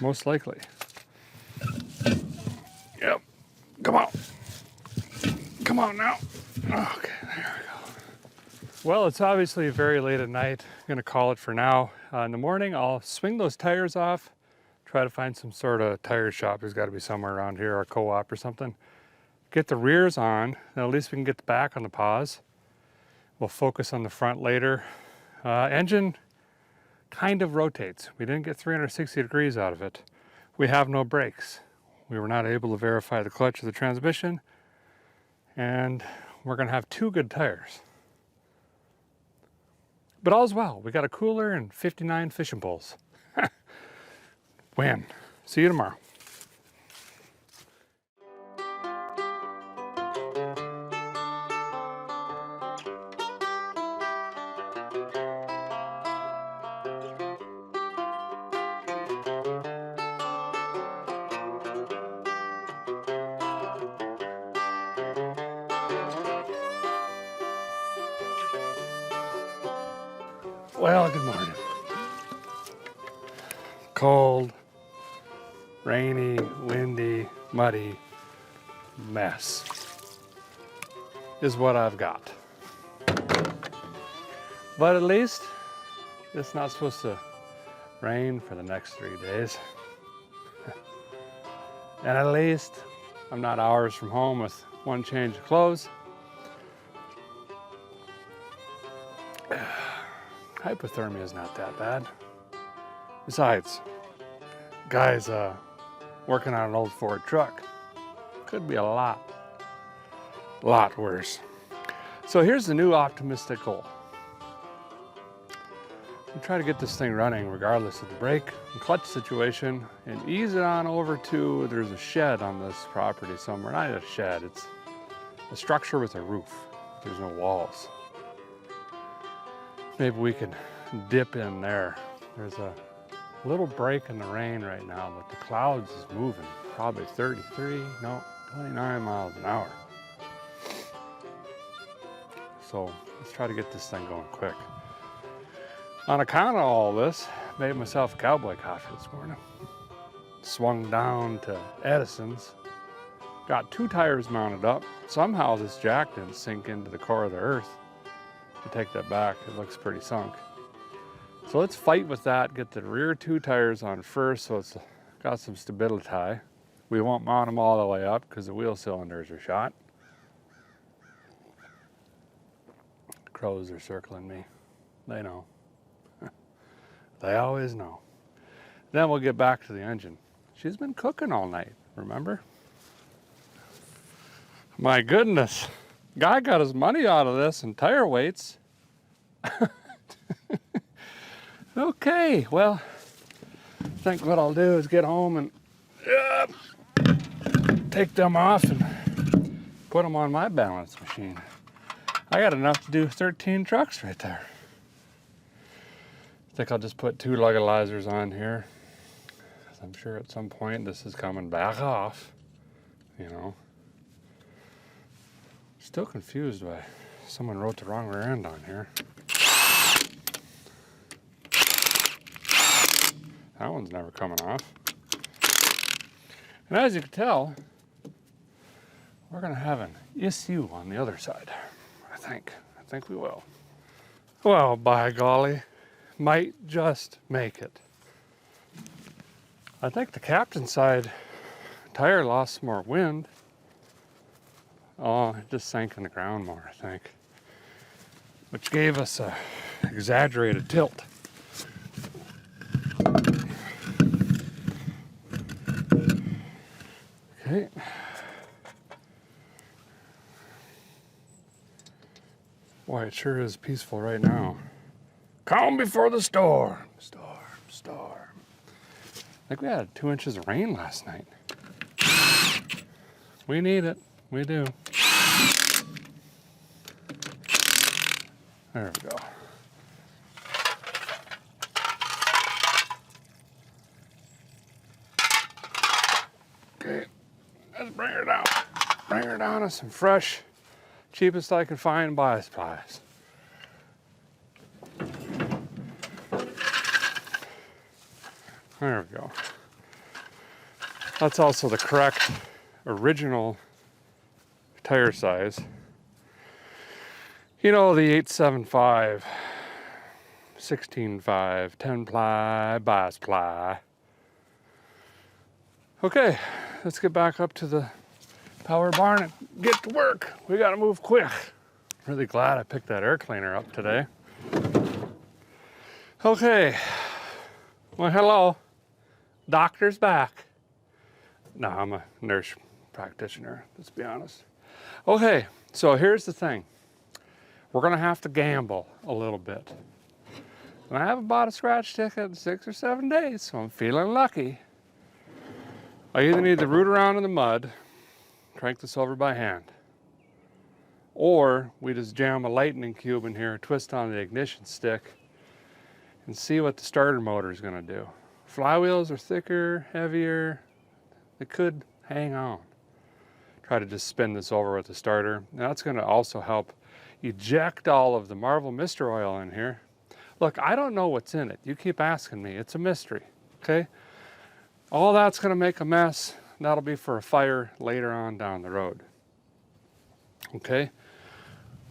Most likely. Yep. Come on. Come on now. Okay, there we go. Well, it's obviously very late at night. I'm gonna call it for now. In the morning, I'll swing those tires off, try to find some sort of tire shop. There's gotta be somewhere around here, or a co-op or something. Get the rears on, and at least we can get the back on the pause. We'll focus on the front later. Engine kind of rotates. We didn't get 360 degrees out of it. We have no brakes. We were not able to verify the clutch or the transmission, and we're gonna have 2 good tires. But all's well. We got a cooler and 59 fishing poles. Win. See you tomorrow. Well, good morning. Cold, rainy, windy, muddy mess is what I've got. But at least it's not supposed to rain for the next 3 days. And at least I'm not hours from home with one change of clothes. Hypothermia is not that bad. Besides, guys working on an old Ford truck. Could be a lot worse. So here's the new optimistic goal. We try to get this thing running regardless of the brake and clutch situation and ease it on over to, there's a shed on this property somewhere. Not a shed, it's a structure with a roof. There's no walls. Maybe we could dip in there. There's a little break in the rain right now, but the clouds is moving. Probably 29 miles an hour. So let's try to get this thing going quick. On account of all this, made myself a cowboy coffee this morning. Swung down to Edison's. Got 2 tires mounted up. Somehow this jack didn't sink into the core of the earth. To take that back, it looks pretty sunk. So let's fight with that, get the rear 2 tires on first so it's got some stability. We won't mount them all the way up because the wheel cylinders are shot. Crows are circling me. They know. They always know. Then we'll get back to the engine. She's been cooking all night, remember? My goodness. Guy got his money out of this in tire weights. Okay, well, I think what I'll do is get home and take them off and put them on my balance machine. I got enough to do 13 trucks right there. I think I'll just put 2 lugalizers on here. I'm sure at some point this is coming back off, you know. Still confused why someone wrote the wrong rear end on here. That one's never coming off. And as you can tell, we're gonna have an issue on the other side, I think. I think we will. Well, by golly, might just make it. I think the captain side tire lost some more wind. Oh, it just sank in the ground more, I think. Which gave us a exaggerated tilt. Okay. Boy, it sure is peaceful right now. Calm before the storm. Storm. I think we had 2 inches of rain last night. We need it. We do. There we go. Okay, let's bring her down. Bring her down to some fresh, cheapest I can find bias plies. There we go. That's also the correct original tire size. You know, the 875, 16.5, 10 ply, bias ply. Okay, let's get back up to the power barn and get to work. We gotta move quick. Really glad I picked that air cleaner up today. Okay, well, hello. Doctor's back. No, I'm a nurse practitioner, let's be honest. Okay, so here's the thing. We're gonna have to gamble a little bit. And I haven't bought a scratch ticket in 6 or 7 days, so I'm feeling lucky. I either need to root around in the mud, crank this over by hand, or we just jam a lightning cube in here, twist on the ignition stick, and see what the starter motor is gonna do. Flywheels are thicker, heavier. They could hang on. Try to just spin this over with the starter. And that's gonna also help eject all of the Marvel Mister Oil in here. Look, I don't know what's in it. You keep asking me, it's a mystery, okay? All that's gonna make a mess. That'll be for a fire later on down the road. Okay?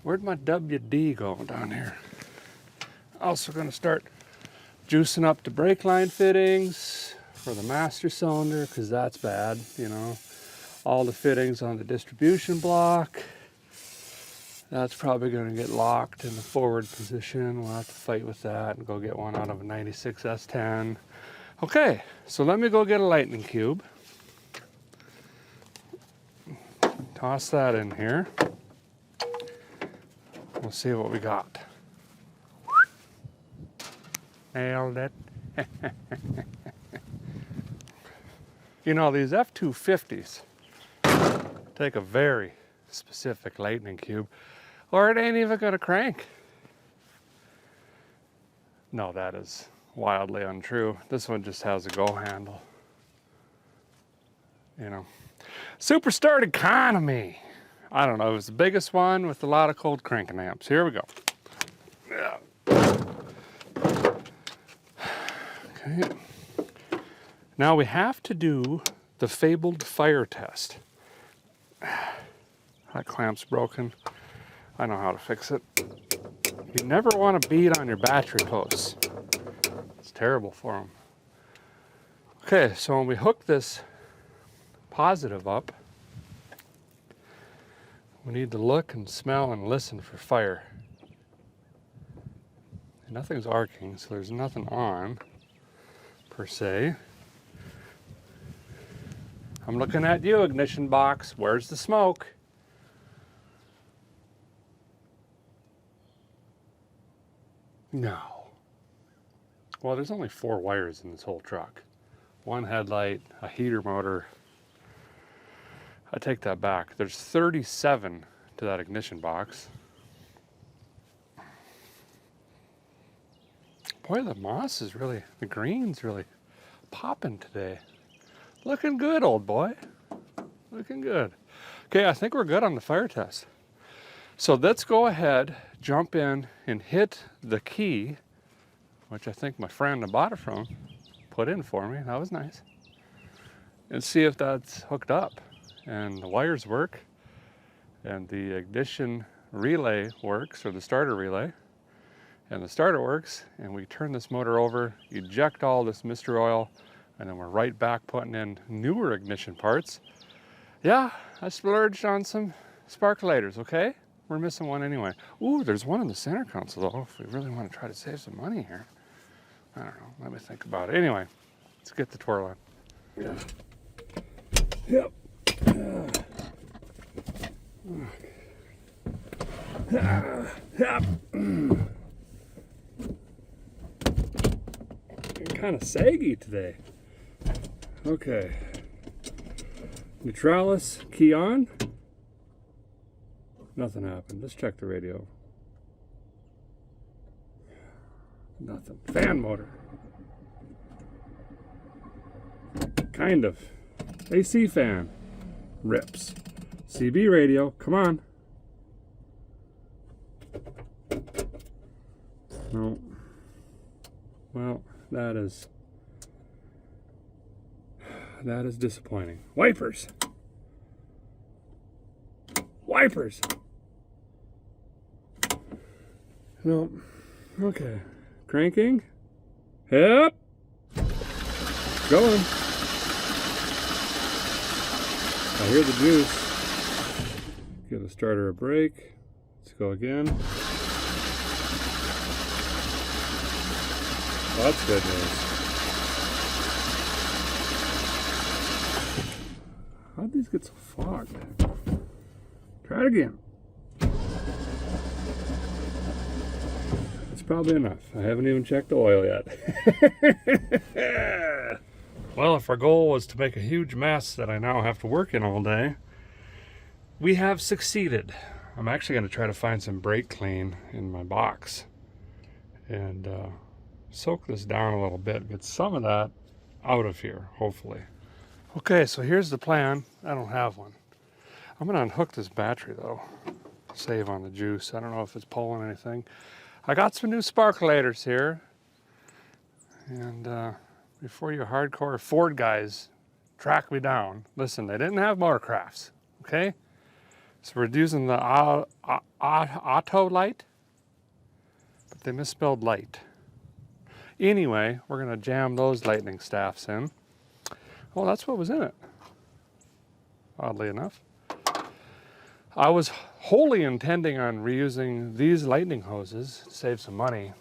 Where'd my WD go down here? Also gonna start juicing up the brake line fittings for the master cylinder, because that's bad, you know. All the fittings on the distribution block. That's probably going to get locked in the forward position. We'll have to fight with that and go get one out of a 96 S10. Okay, so let me go get a lightning cube. Toss that in here. We'll see what we got. Nailed it. You know, these F250s take a very specific lightning cube, or it ain't even gonna crank. No, that is wildly untrue. This one just has a go handle. You know, super start economy. I don't know, it was the biggest one with a lot of cold cranking amps. Here we go. Yeah. Okay. Now we have to do the fabled fire test. That clamp's broken. I know how to fix it. You never want to beat on your battery posts. It's terrible for them. Okay, so when we hook this positive up, we need to look and smell and listen for fire. And nothing's arcing, so there's nothing on, per se. I'm looking at you, ignition box. Where's the smoke? No. Well, there's only 4 wires in this whole truck. 1 headlight, a heater motor. I take that back. There's 37 to that ignition box. Boy, the moss is really, the green's really popping today. Looking good, old boy. Looking good. Okay, I think we're good on the fire test. So let's go ahead, jump in and hit the key, which I think my friend I bought it from put in for me. That was nice. And see if that's hooked up and the wires work and the ignition relay works, or the starter relay, and the starter works, and we turn this motor over, eject all this Mr. Oil, and then we're right back putting in newer ignition parts. Yeah, I splurged on some sparkulators, okay? We're missing one anyway. Ooh, there's one in the center console though, if we really want to try to save some money here. I don't know, let me think about it. Anyway, let's get the twirl on. Yeah. Yep. Yep. Kind of saggy today. Okay. Neutralis, key on. Nothing happened. Let's check the radio. Nothing. Fan motor. Kind of. AC fan. Rips. CB radio. Come on. No. Well, that is disappointing. Wipers. Wipers. No. Okay. Cranking. Yep. Going. I hear the juice. Give the starter a break. Let's go again. Oh, that's good news. How'd these get so fogged? Try it again. It's probably enough. I haven't even checked the oil yet. Well, if our goal was to make a huge mess that I now have to work in all day, we have succeeded. I'm actually going to try to find some brake clean in my box and soak this down a little bit, get some of that out of here, hopefully. Okay, so here's the plan. I don't have one. I'm going to unhook this battery though, save on the juice. I don't know if it's pulling anything. I got some new sparkulators here, and before you hardcore Ford guys track me down, listen, they didn't have Motorcrafts, okay? So we're using the auto light, but they misspelled light. Anyway, we're gonna jam those lightning staffs in. Oh, that's what was in it, oddly enough. I was wholly intending on reusing these lightning hoses to save some money,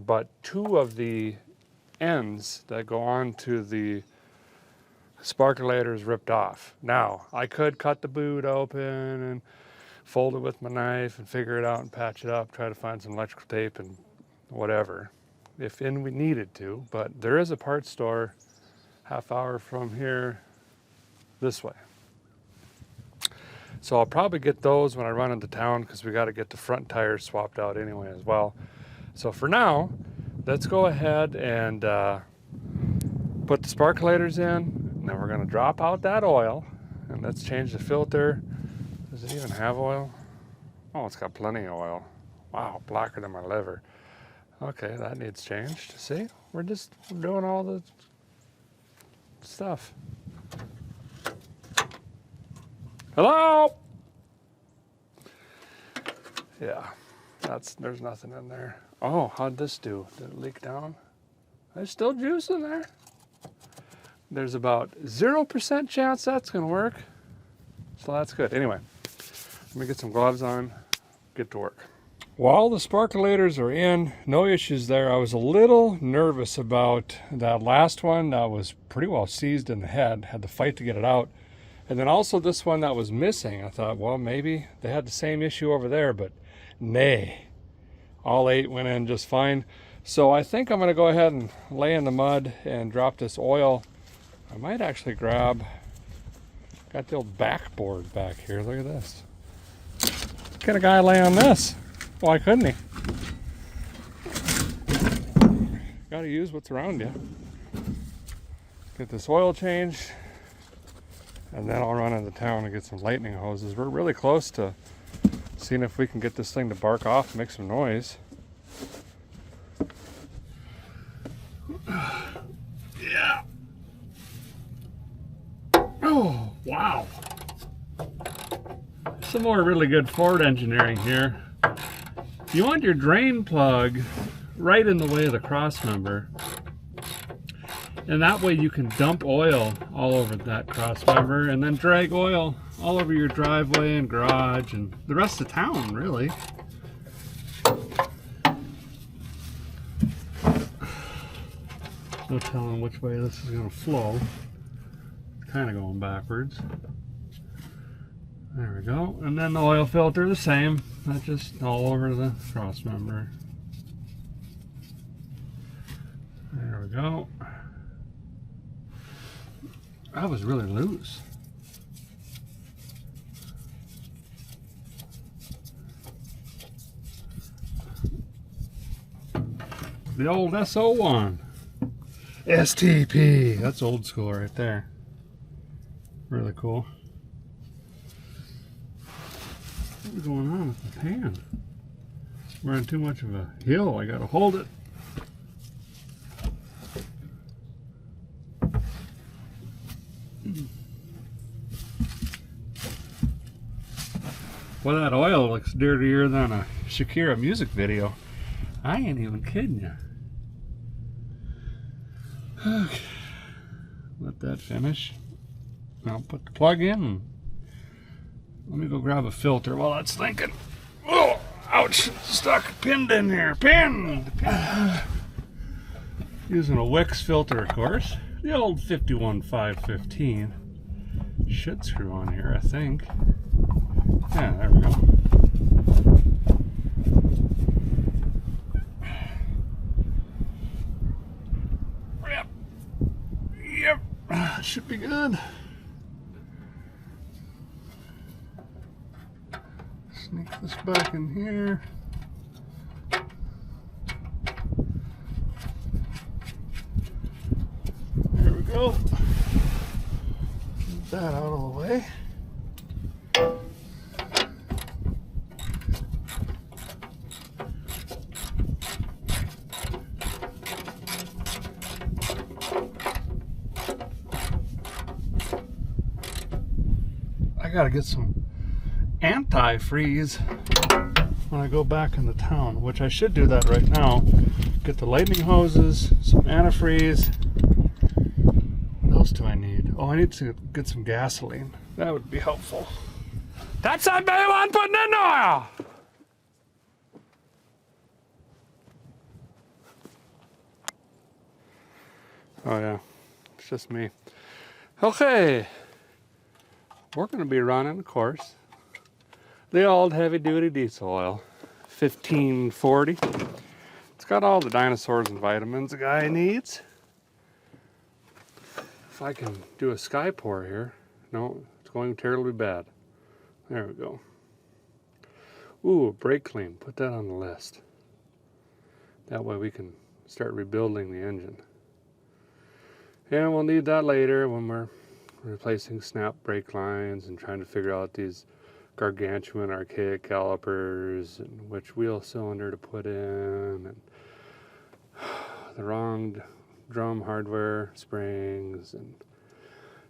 but two of the ends that go on to the sparkulator is ripped off. Now, I could cut the boot open and fold it with my knife and figure it out and patch it up, try to find some electrical tape and whatever, if we needed to, but there is a parts store half hour from here this way. So I'll probably get those when I run into town because we got to get the front tires swapped out anyway as well. So for now, let's go ahead and put the sparkulators in, and then we're going to drop out that oil, and let's change the filter. Does it even have oil? Oh, it's got plenty of oil. Wow, blacker than my liver. Okay, that needs changed. See, we're doing all the stuff. Hello? Yeah, there's nothing in there. Oh, how'd this do? Did it leak down? There's still juice in there. There's about 0% chance that's gonna work. So that's good. Anyway, let me get some gloves on, get to work. While the sparkulators are in, no issues there. I was a little nervous about that last one that was pretty well seized in the head, had to fight to get it out. And then also this one that was missing, I thought, well, maybe they had the same issue over there, but nay, all 8 went in just fine. So I think I'm gonna go ahead and lay in the mud and drop this oil. I might actually got the old backboard back here, look at this. Can a guy lay on this? Why couldn't he? Gotta use what's around you. Get this oil changed, and then I'll run into town and get some lightning hoses. We're really close to seeing if we can get this thing to bark off and make some noise. Yeah. Oh, wow. Some more really good Ford engineering here. You want your drain plug right in the way of the cross member, and that way you can dump oil all over that cross member and then drag oil all over your driveway and garage and the rest of town, really. No telling which way this is going to flow. It's kind of going backwards. There we go. And then the oil filter, the same. Not just all over the cross member. There we go. That was really loose. The old SO1. STP. That's old school right there. Really cool. What's going on with the pan? We're on too much of a hill. I gotta hold it. Well, that oil looks dirtier than a Shakira music video. I ain't even kidding you. Okay. Let that finish. I'll put the plug in. Let me go grab a filter while that's thinking. Oh, ouch, stuck, pinned in here, pinned. Using a Wix filter, of course. The old 51515. Should screw on here, I think. Yeah, there we go. Yep, should be good. Sneak this back in here. There we go. Get that out of the way. I gotta get some antifreeze when I go back into town, which I should do that right now. Get the lightning hoses, some antifreeze. What else do I need? Oh, I need to get some gasoline. That would be helpful. That's that baby one putting in the oil. Oh yeah, it's just me. Okay, we're gonna be running, of course, the old heavy duty diesel oil, 1540. It's got all the dinosaurs and vitamins a guy needs. If I can do a sky pour here. No, it's going terribly bad. There we go. Ooh, brake clean, put that on the list. That way we can start rebuilding the engine. And we'll need that later when we're replacing snap brake lines and trying to figure out these gargantuan archaic calipers and which wheel cylinder to put in, and the wrong drum hardware springs, and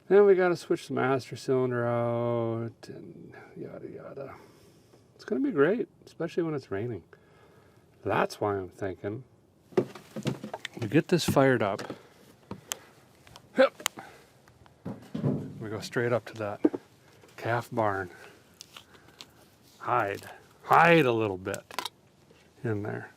then we got to switch the master cylinder out and yada yada. It's going to be great, especially when it's raining. That's why I'm thinking we get this fired up. Yep. We go straight up to that calf barn. Hide a little bit in there.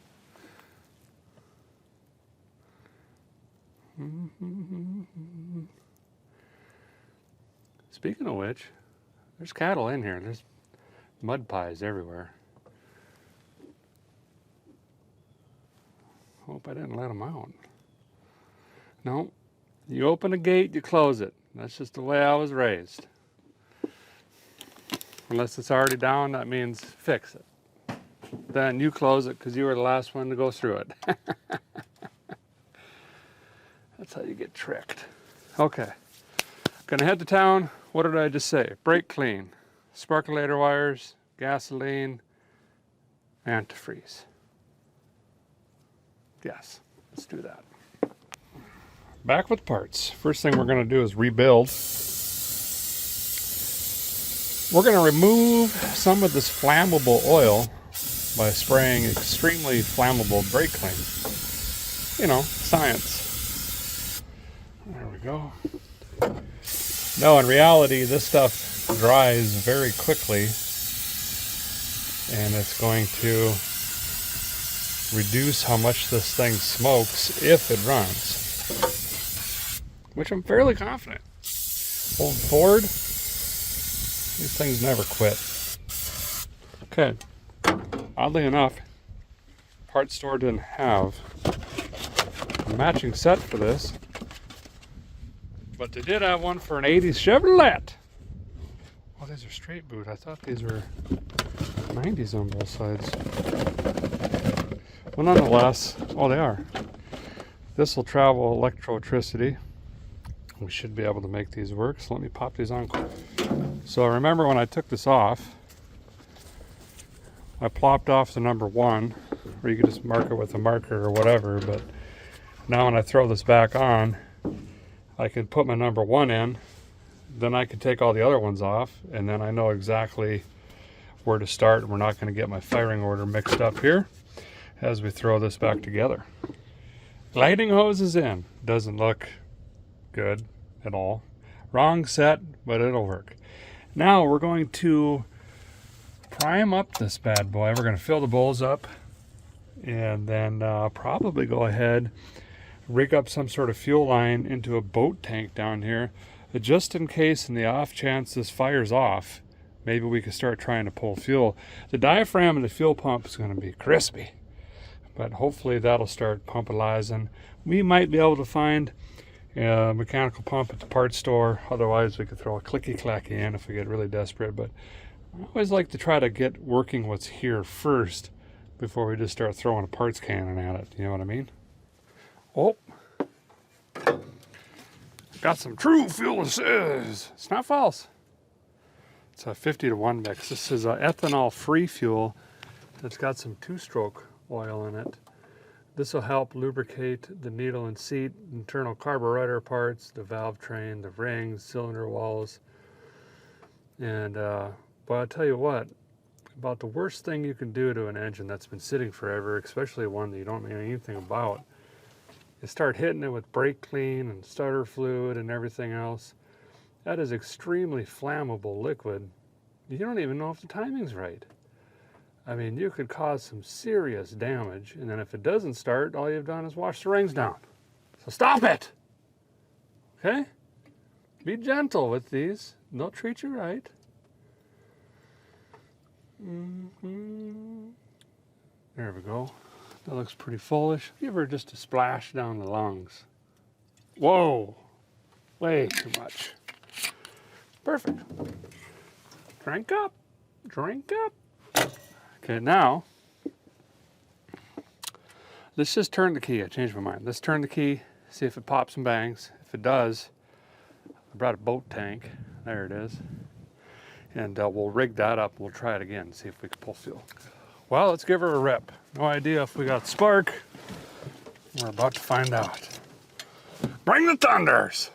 Speaking of which, there's cattle in here. There's mud pies everywhere. Hope I didn't let them out. No, you open a gate, you close it. That's just the way I was raised. Unless it's already down, that means fix it. Then you close it because you were the last one to go through it. That's how you get tricked. Okay, gonna head to town. What did I just say? Brake clean, sparkulator wires, gasoline, antifreeze. Yes, let's do that. Back with parts. First thing we're gonna do is rebuild. We're going to remove some of this flammable oil by spraying extremely flammable brake clean. You know, science. There we go. No, in reality, this stuff dries very quickly, and it's going to reduce how much this thing smokes if it runs, which I'm fairly confident. Old Ford, these things never quit. Okay, oddly enough, parts store didn't have a matching set for this, but they did have one for an 80s Chevrolet. Oh, these are straight boot. I thought these were 90s on both sides. Well, nonetheless, oh, they are. This will travel electricity. We should be able to make these work. So let me pop these on quick. So remember when I took this off, I plopped off the number 1, or you could just mark it with a marker or whatever, but now when I throw this back on, I can put my number 1 in, then I can take all the other ones off, and then I know exactly where to start. We're not going to get my firing order mixed up here as we throw this back together. Lighting hose is in. Doesn't look good at all. Wrong set, but it'll work. Now we're going to prime up this bad boy. We're going to fill the bowls up, and then probably go ahead, rig up some sort of fuel line into a boat tank down here, just in case, in the off chance this fires off, maybe we can start trying to pull fuel. The diaphragm of the fuel pump is going to be crispy, but hopefully that'll start pumpalizing. We might be able to find a mechanical pump at the parts store. Otherwise, we could throw a clicky-clacky in if we get really desperate. But I always like to try to get working what's here first before we just start throwing a parts cannon at it. You know what I mean? Oh, got some true fuel assist. It's not false. It's a 50-to-1 mix. This is a ethanol-free fuel that's got some 2-stroke oil in it. This will help lubricate the needle and seat, internal carburetor parts, the valve train, the rings, cylinder walls. And but I'll tell you what, about the worst thing you can do to an engine that's been sitting forever, especially one that you don't know anything about, is start hitting it with brake clean and starter fluid and everything else. That is extremely flammable liquid, You don't even know if the timing's right. I mean, you could cause some serious damage, and then if it doesn't start, all you've done is wash the rings down. So stop it! Okay? Be gentle with these. They'll treat you right. There we go. That looks pretty fullish. Give her just a splash down the lungs. Whoa! Way too much. Perfect. Drink up. Drink up. Okay, now, let's just turn the key. I changed my mind. Let's turn the key, see if it pops and bangs. If it does, I brought a boat tank. There it is. And we'll rig that up. We'll try it again, see if we can pull fuel. Well, let's give her a rip. No idea if we got spark. We're about to find out. Bring the thunders!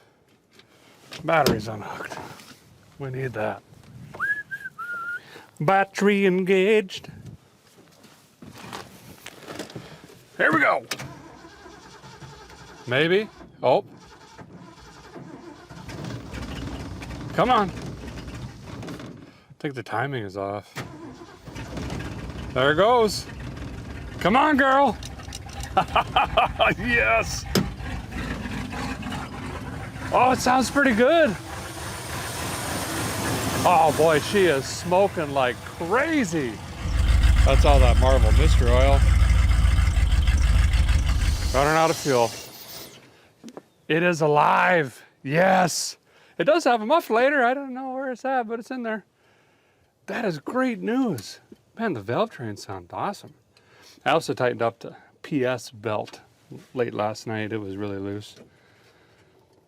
Battery's unhooked. We need that. Battery engaged. Here we go. Maybe. Oh. Come on. I think the timing is off. There it goes. Come on, girl. Yes. Oh, it sounds pretty good. Oh boy, she is smoking like crazy. That's all that Marvel Mystery Oil. Running out of fuel. It is alive. Yes. It does have a muffler. I don't know where it's at, but it's in there. That is great news. Man, the valve trains sound awesome. I also tightened up the PS belt late last night. It was really loose.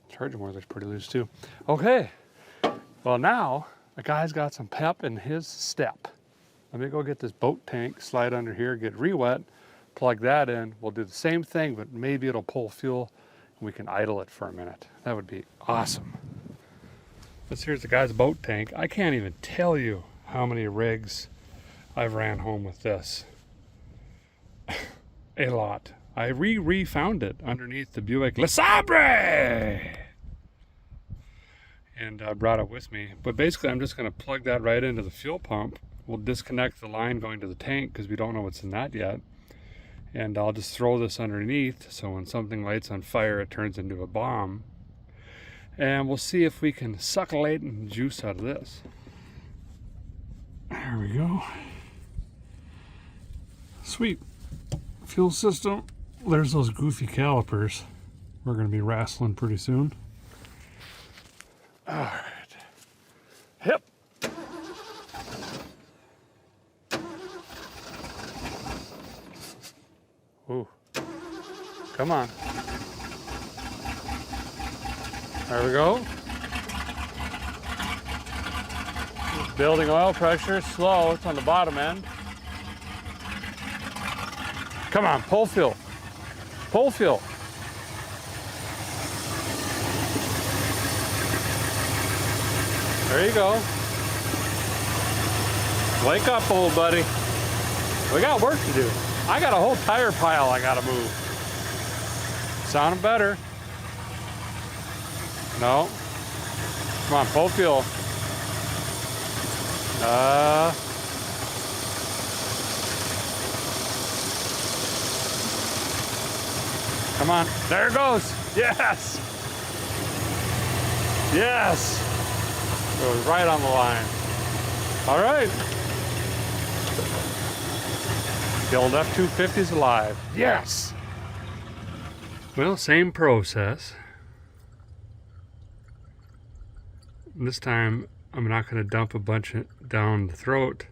Charging wire looks pretty loose too. Okay. Well, now the guy's got some pep in his step. Let me go get this boat tank, slide under here, get re-wet, plug that in. We'll do the same thing, but maybe it'll pull fuel and we can idle it for a minute. That would be awesome. This here's the guy's boat tank. I can't even tell you how many rigs I've ran home with this. A lot. I re-found it underneath the Buick Le Sabre! And I brought it with me. But basically, I'm just going to plug that right into the fuel pump. We'll disconnect the line going to the tank because we don't know what's in that yet. And I'll just throw this underneath so when something lights on fire, it turns into a bomb. And we'll see if we can succulate and juice out of this. There we go. Sweet. Fuel system. There's those goofy calipers. We're going to be wrestling pretty soon. All right. Hip. Ooh. Come on. There we go. Building oil pressure, slow. It's on the bottom end. Come on, pull fuel. Pull fuel. There you go. Wake up, old buddy. We got work to do. I got a whole tire pile I gotta move. Sounding better. No. Come on, pull fuel. Come on. There it goes. Yes. Yes. It was right on the line. All right. The old F250 is alive. Yes. Well, same process. This time, I'm not going to dump a bunch down the throat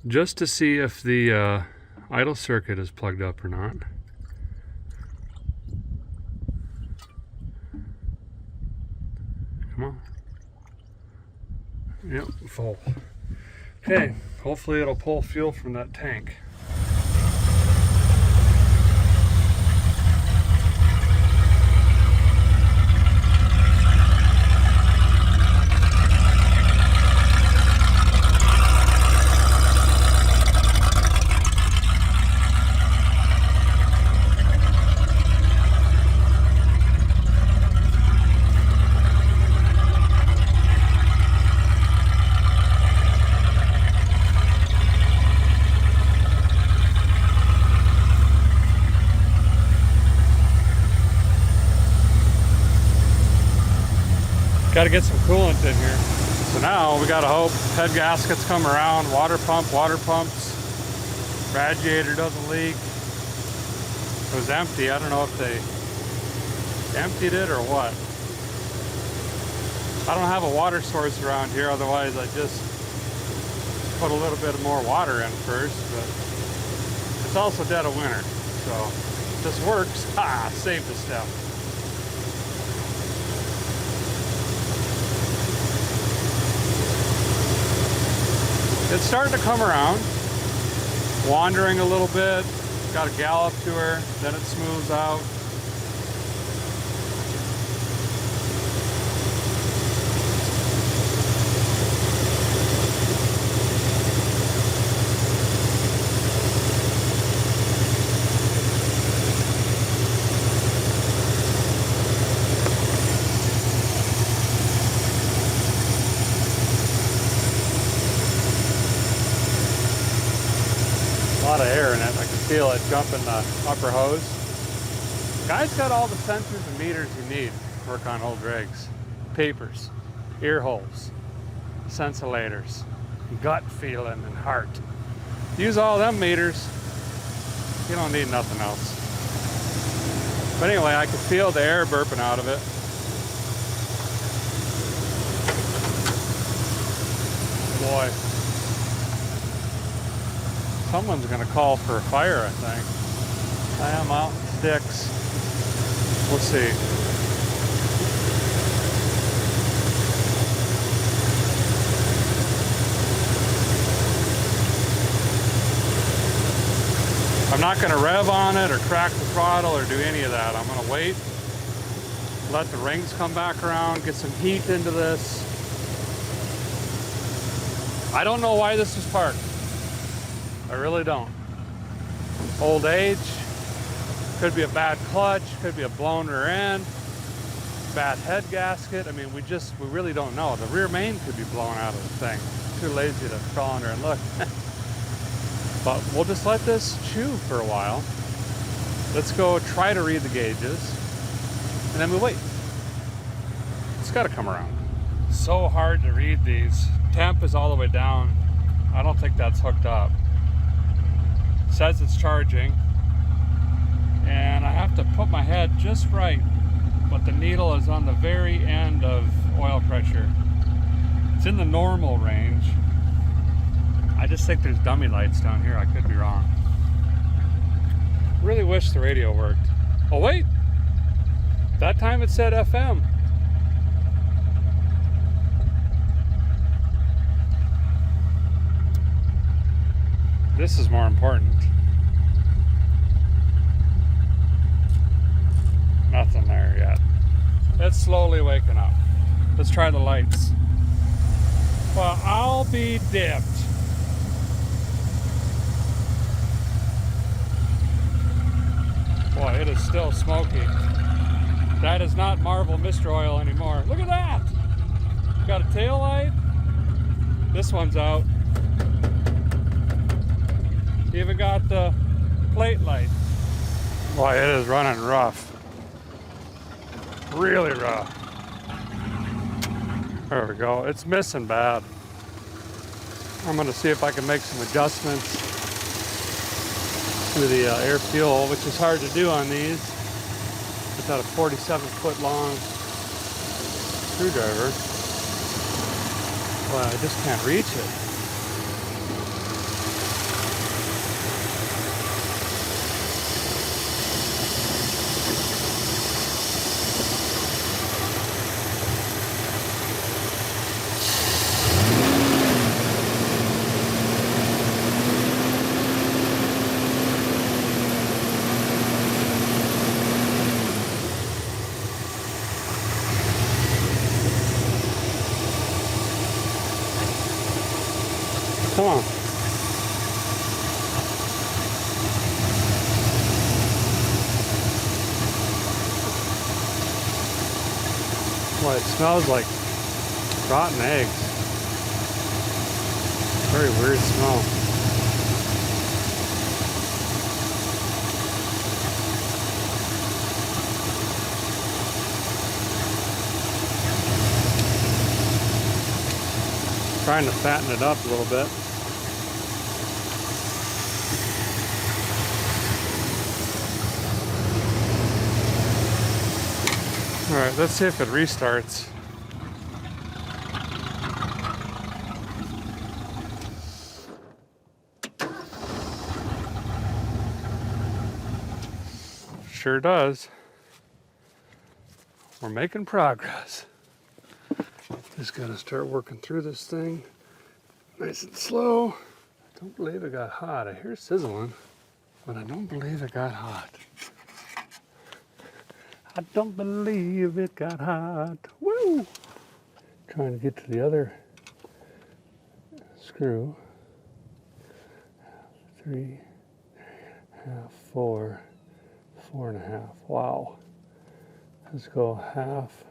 just to see if the idle circuit is plugged up or not. Come on. Yep, full. Okay, hopefully it'll pull fuel from that tank. Got to get some coolant in here. So now we got to hope head gaskets come around, water pumps, radiator doesn't leak. It was empty. I don't know if they emptied it or what. I don't have a water source around here, otherwise I just put a little bit more water in first, but it's also dead of winter, so if this works, saved a step. It's starting to come around, wandering a little bit, got a gallop to her, then it smooths out. A lot of air in it. I can feel it jumping the upper hose. Guy's got all the sensors and meters you need to work on old rigs. Papers, ear holes, sensolators, gut feeling and heart. Use all them meters, you don't need nothing else. But anyway, I can feel the air burping out of it. Boy. Someone's gonna call for a fire, I think. I am out in sticks. We'll see. I'm not gonna rev on it or crack the throttle or do any of that. I'm gonna wait, let the rings come back around, get some heat into this. I don't know why this is parked. I really don't. Old age, could be a bad clutch, could be a blown rear end, bad head gasket. I mean, we really don't know. The rear main could be blown out of the thing. Too lazy to crawl under and look. But we'll just let this chew for a while. Let's go try to read the gauges, and then we wait. It's gotta come around. So hard to read these. Temp is all the way down. I don't think that's hooked up. Says it's charging, and I have to put my head just right, but the needle is on the very end of oil pressure. It's in the normal range. I just think there's dummy lights down here. I could be wrong. Really wish the radio worked. Oh wait, that time it said FM. This is more important. Nothing there yet. It's slowly waking up. Let's try the lights. Well, I'll be dipped. Boy, it is still smoky. That is not Marvel Mr. Oil anymore. Look at that! Got a tail light. This one's out. Even got the plate light. Boy, it is running rough. Really rough. There we go. It's missing bad. I'm gonna see if I can make some adjustments to the air fuel, which is hard to do on these. It's got a 47-foot long screwdriver. Well, I just can't reach it. Come on. Well, it smells like rotten eggs. Very weird smell. Trying to fatten it up a little bit. All right, let's see if it restarts. Sure does. We're making progress. Just gotta start working through this thing nice and slow. I don't believe it got hot. I hear sizzling, but I don't believe it got hot. I don't believe it got hot. Woo! Trying to get to the other screw. 3, half, 4, 4.5. Wow. Let's go half,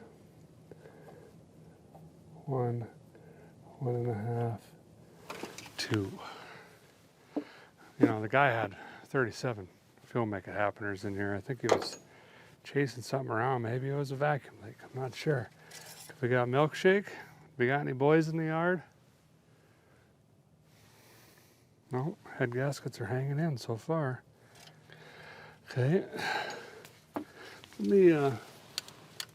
1, 1.5, 2. You know, the guy had 37 fuel make it happeners in here. I think he was chasing something around. Maybe it was a vacuum leak. I'm not sure. If we got milkshake, we got any boys in the yard? No, head gaskets are hanging in so far. Okay. Let me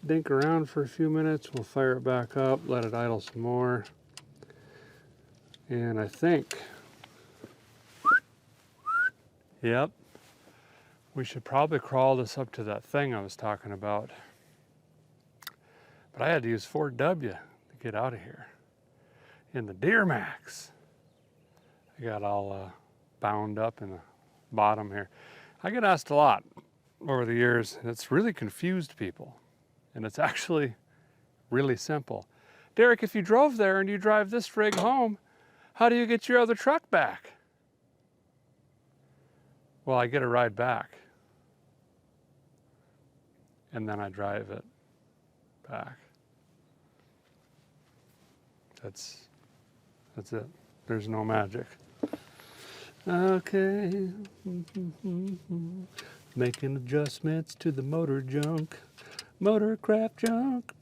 dink around for a few minutes. We'll fire it back up, let it idle some more. And I think, yep, we should probably crawl this up to that thing I was talking about. But I had to use Ford W to get out of here. In the Deer Max. I got all bound up in the bottom here. I get asked a lot over the years, and it's really confused people. And it's actually really simple. Derek, if you drove there and you drive this rig home, how do you get your other truck back? Well, I get a ride back. And then I drive it back. That's it. There's no magic. Okay. Making adjustments to the motor junk. Motorcraft junk.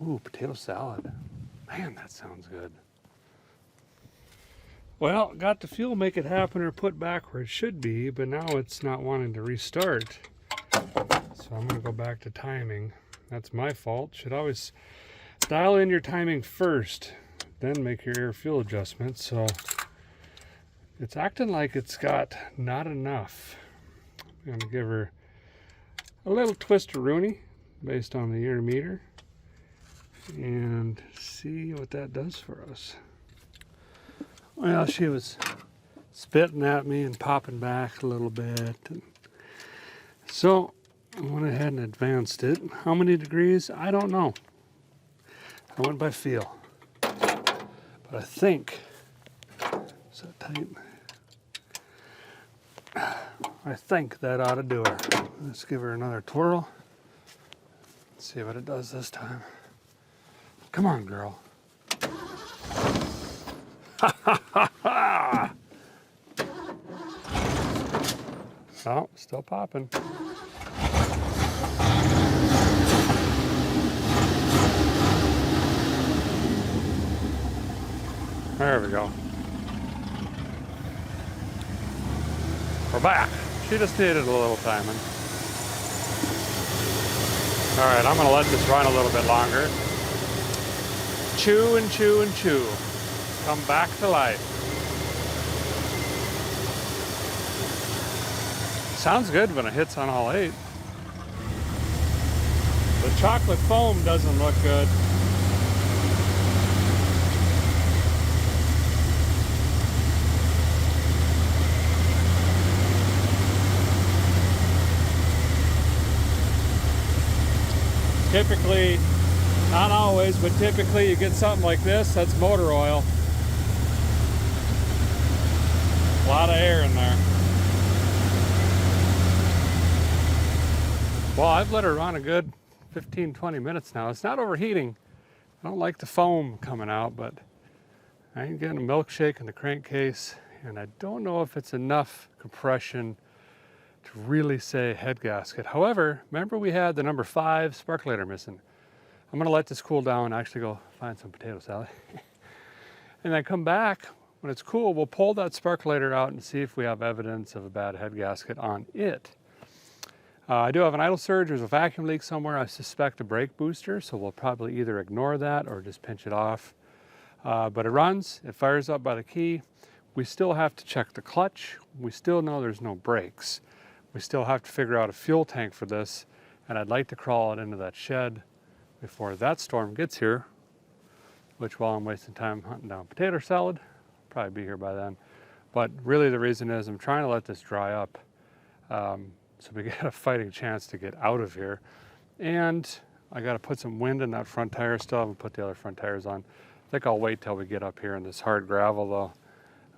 Ooh, potato salad. Man, that sounds good. Well, got the fuel make it happen or put back where it should be, but now it's not wanting to restart. So I'm gonna go back to timing. That's my fault. Should always dial in your timing first, then make your air fuel adjustments. So it's acting like it's got not enough. I'm gonna give her a little twist-a-rooney based on the air meter and see what that does for us. Well, she was spitting at me and popping back a little bit. So I went ahead and advanced it. How many degrees? I don't know. I went by feel. But I think, is that tight? I think that ought to do her. Let's give her another twirl. Let's see what it does this time. Come on, girl. Oh, still popping. There we go. We're back. She just needed a little timing. All right, I'm gonna let this run a little bit longer. Chew and chew and chew. Come back to life. Sounds good when it hits on all 8. The chocolate foam doesn't look good. Typically, not always, but typically you get something like this, that's motor oil. A lot of air in there. Well, I've let her run a good 15, 20 minutes now. It's not overheating. I don't like the foam coming out, but I ain't getting a milkshake in the crankcase, and I don't know if it's enough compression to really say head gasket. However, remember we had the number 5 sparkulator missing. I'm gonna let this cool down and actually go find some potato salad. And then come back, when it's cool, we'll pull that sparkulator out and see if we have evidence of a bad head gasket on it. I do have an idle surge, there's a vacuum leak somewhere. I suspect a brake booster, so we'll probably either ignore that or just pinch it off. But it runs, it fires up by the key. We still have to check the clutch. We still know there's no brakes. We still have to figure out a fuel tank for this, and I'd like to crawl it into that shed before that storm gets here, which while I'm wasting time hunting down potato salad, I'll probably be here by then. But really the reason is I'm trying to let this dry up so we get a fighting chance to get out of here. And I got to put some wind in that front tire still. I haven't put the other front tires on. I think I'll wait till we get up here in this hard gravel though.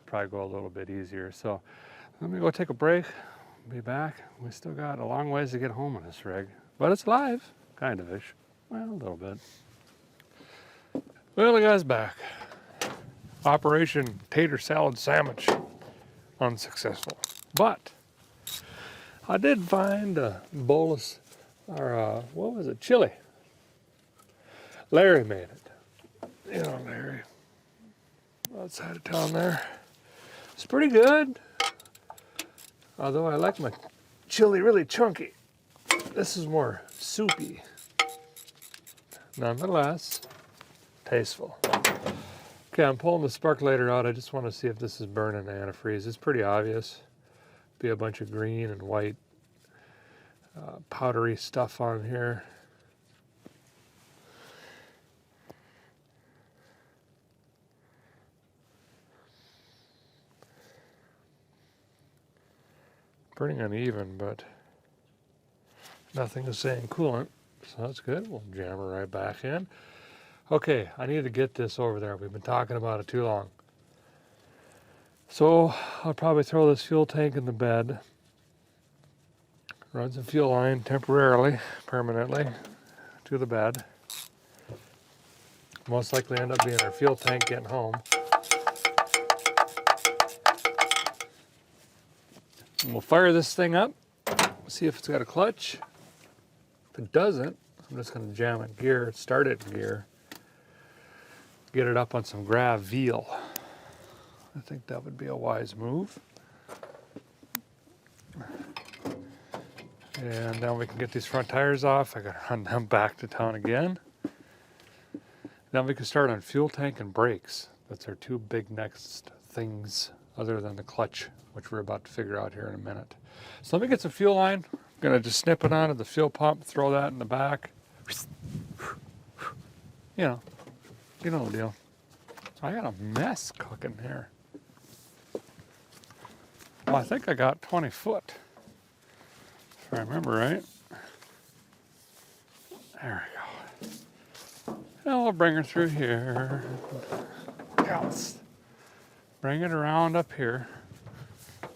Probably go a little bit easier. So let me go take a break. Be back. We still got a long ways to get home on this rig, but it's live, kind of ish. Well, a little bit. Well, the guy's back. Operation Tater Salad Sandwich unsuccessful, but I did find a bolus, or what was it? Chili. Larry made it. You know, Larry, outside of town there. It's pretty good. Although I like my chili really chunky. This is more soupy. Nonetheless, tasteful. Okay, I'm pulling the sparkulator out. I just want to see if this is burning antifreeze. It's pretty obvious. Be a bunch of green and white powdery stuff on here. Pretty uneven, but nothing is saying coolant, so that's good. We'll jam her right back in. Okay, I need to get this over there. We've been talking about it too long. So I'll probably throw this fuel tank in the bed, run some fuel line temporarily, permanently to the bed. Most likely end up being our fuel tank getting home. And we'll fire this thing up, see if it's got a clutch. If it doesn't, I'm just going to jam it gear, start it in gear, get it up on some gravel. I think that would be a wise move. And then we can get these front tires off. I got to run them back to town again. Then we can start on fuel tank and brakes. That's our two big next things other than the clutch, which we're about to figure out here in a minute. So let me get some fuel line. I'm gonna just snip it onto the fuel pump, throw that in the back. You know the deal. I got a mess cooking here. Well, I think I got 20 foot, if I remember right. There we go. And we'll bring her through here. Yes. Bring it around up here.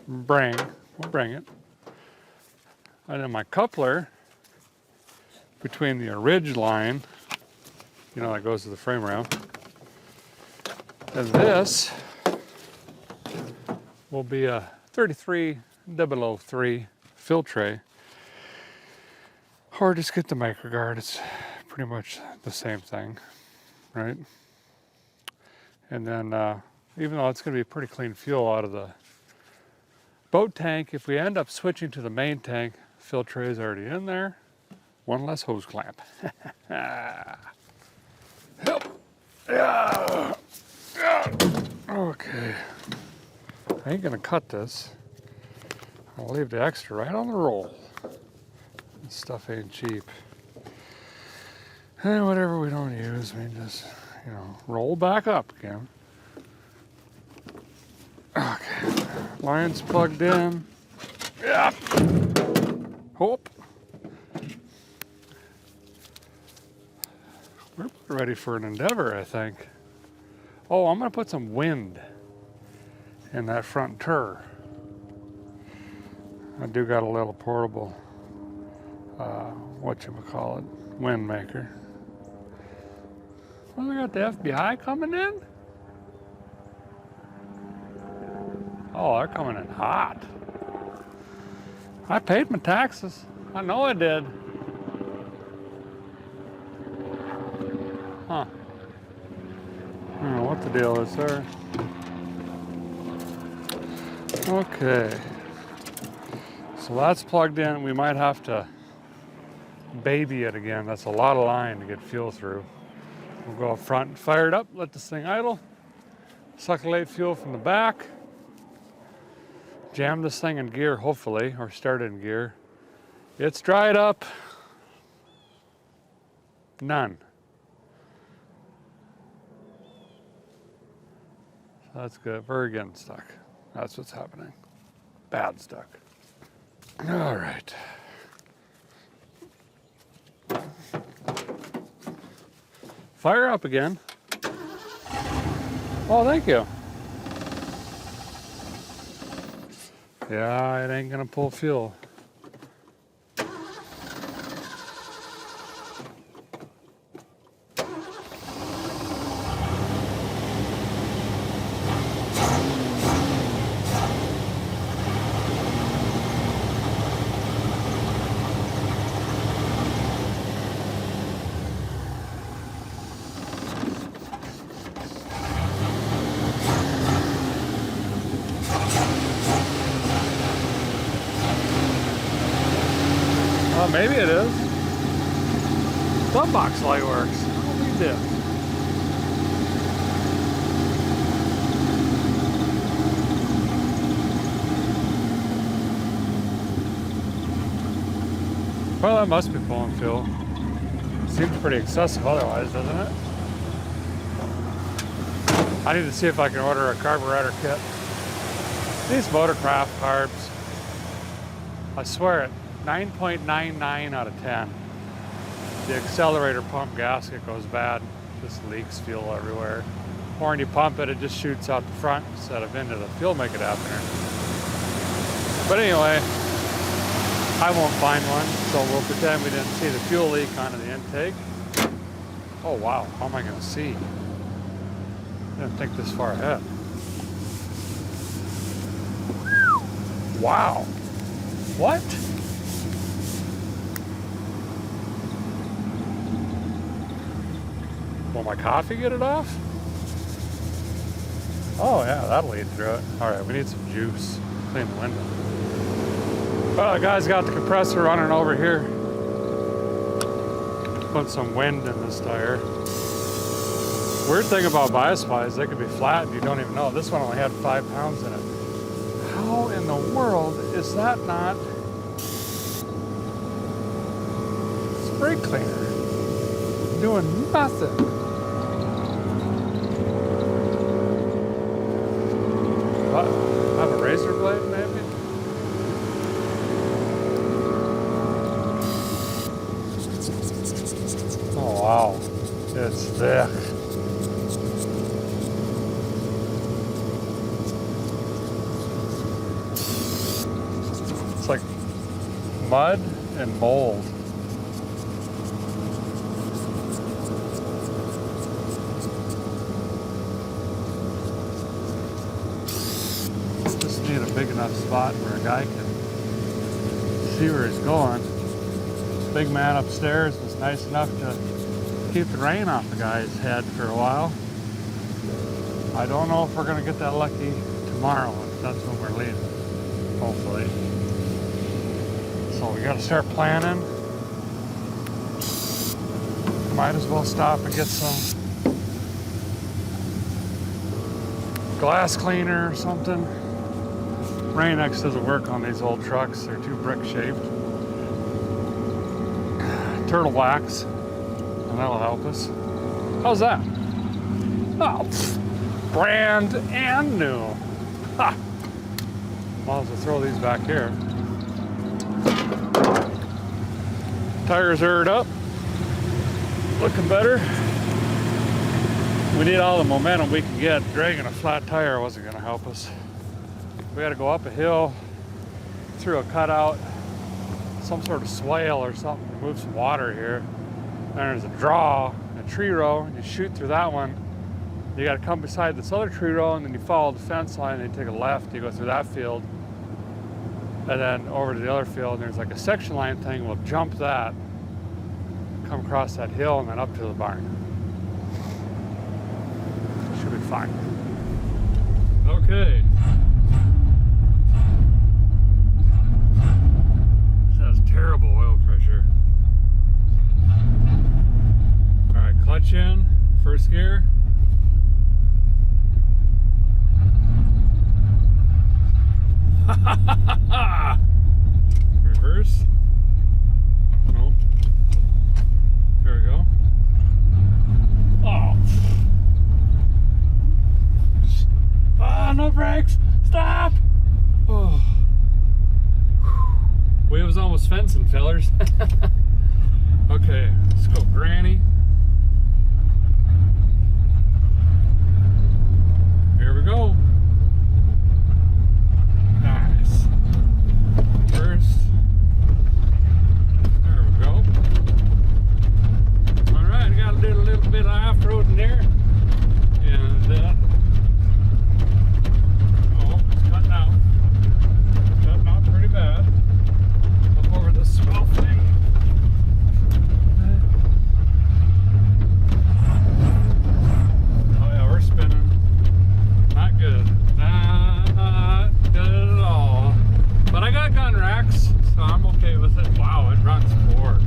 We'll bring it. And then my coupler between the ridge line, that goes to the frame rail, and this will be a 33003 fill tray. Or just get the microguard. It's pretty much the same thing, right? And then even though it's going to be pretty clean fuel out of the boat tank, if we end up switching to the main tank, fill tray is already in there. One less hose clamp. Help. Yeah. Okay. I ain't going to cut this. I'll leave the extra right on the roll. This stuff ain't cheap. And whatever we don't use, we just, roll back up again. Okay, line's plugged in. Yep. Hope. We're ready for an endeavor, I think. Oh, I'm gonna put some wind in that front tur. I do got a little portable, wind maker. Well, we got the FBI coming in? Oh, they're coming in hot. I paid my taxes. I know I did. what the deal is there. Okay. So that's plugged in. We might have to baby it again. That's a lot of line to get fuel through. We'll go up front and fire it up, let this thing idle, succulate fuel from the back, jam this thing in gear, hopefully, or start it in gear. It's dried up. None. So that's good. We're getting stuck. That's what's happening. Bad stuck. All right. Fire up again. Oh, thank you. Yeah, it ain't gonna pull fuel. Well, maybe it is. Glove box light works. Oh, we did. Well, that must be pulling fuel. Seems pretty excessive otherwise, doesn't it? I need to see if I can order a carburetor kit. These Motorcraft carbs, I swear it, 9.99 out of 10. The accelerator pump gasket goes bad, just leaks fuel everywhere. Or when you pump it, it just shoots out the front instead of into the fuel make adapter. But anyway, I won't find one, so we'll pretend we didn't see the fuel leak onto the intake. Oh wow, how am I gonna see? I didn't think this far ahead. Wow. What? Will my coffee get it off? Oh yeah, that'll lead through it. All right, we need some juice. Clean the window. Well, the guy's got the compressor running over here. Put some wind in this tire. Weird thing about bias plies, they can be flat and you don't even know. This one only had 5 pounds in it. How in the world is that not spray cleaner? Doing nothing. What? Have a razor blade maybe? Oh wow, it's thick. It's like mud and mold. Just need a big enough spot where a guy can see where he's going. This big man upstairs was nice enough to keep the rain off the guy's head for a while. I don't know if we're gonna get that lucky tomorrow, if that's when we're leaving, hopefully. So we gotta start planning. Might as well stop and get some glass cleaner or something. Rain-X doesn't work on these old trucks, they're too brick-shaped. Turtle wax, and that'll help us. How's that? Oh, brand and new. Ha! Might as well throw these back here. Tires are up, looking better. We need all the momentum we can get. Dragging a flat tire wasn't gonna help us. We gotta go up a hill, through a cutout, some sort of swale or something to move some water here. Then there's a draw, a tree row, and you shoot through that one. You gotta come beside this other tree row, and then you follow the fence line, and you take a left, you go through that field, and then over to the other field, and there's like a section line thing. We'll jump that, come across that hill, and then up to the barn. Should be fine. Okay. This has terrible oil pressure. Alright, clutch in, first gear. Reverse. Nope. There we go. Oh. Ah, no brakes. Stop. Oh. We was almost fencing, fellers. Okay, let's go, Granny. Here we go. Nice. First. There we go. All right, I got to do a little bit of off-roading there. And oh, it's cutting out. Cutting out pretty bad. Up over this swell thing. Oh yeah, we're spinning. Not good. Not good at all. But I got gun racks, so I'm okay with it. Wow, it runs forward.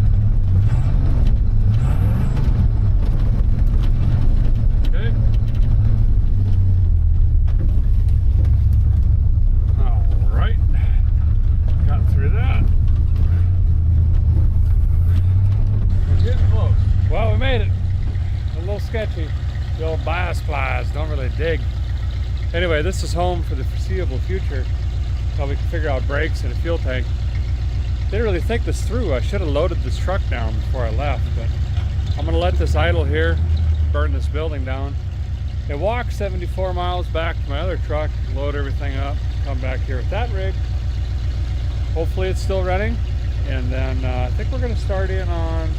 Okay. Alright. Got through that. We're getting close. Well, we made it. A little sketchy. The old bias plies don't really dig. Anyway, this is home for the foreseeable future. Until we can figure out brakes and a fuel tank. Didn't really think this through. I should have loaded this truck down before I left, but I'm gonna let this idle here, burn this building down, and walk 74 miles back to my other truck, load everything up, come back here with that rig. Hopefully it's still running, and then I think we're gonna start in on,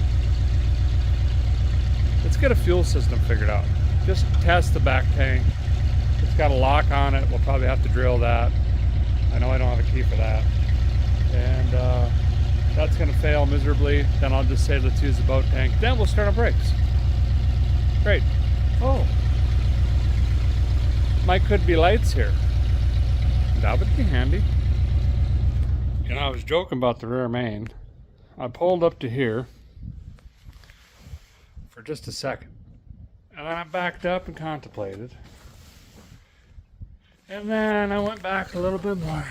let's get a fuel system figured out. Just test the back tank. It's got a lock on it. We'll probably have to drill that. I know I don't have a key for that. And that's gonna fail miserably. Then I'll just say, let's use the boat tank. Then we'll start on brakes. Great. Oh. Might could be lights here. That would be handy. You know, I was joking about the rear main. I pulled up to here for just a second. And then I backed up and contemplated. And then I went back a little bit more.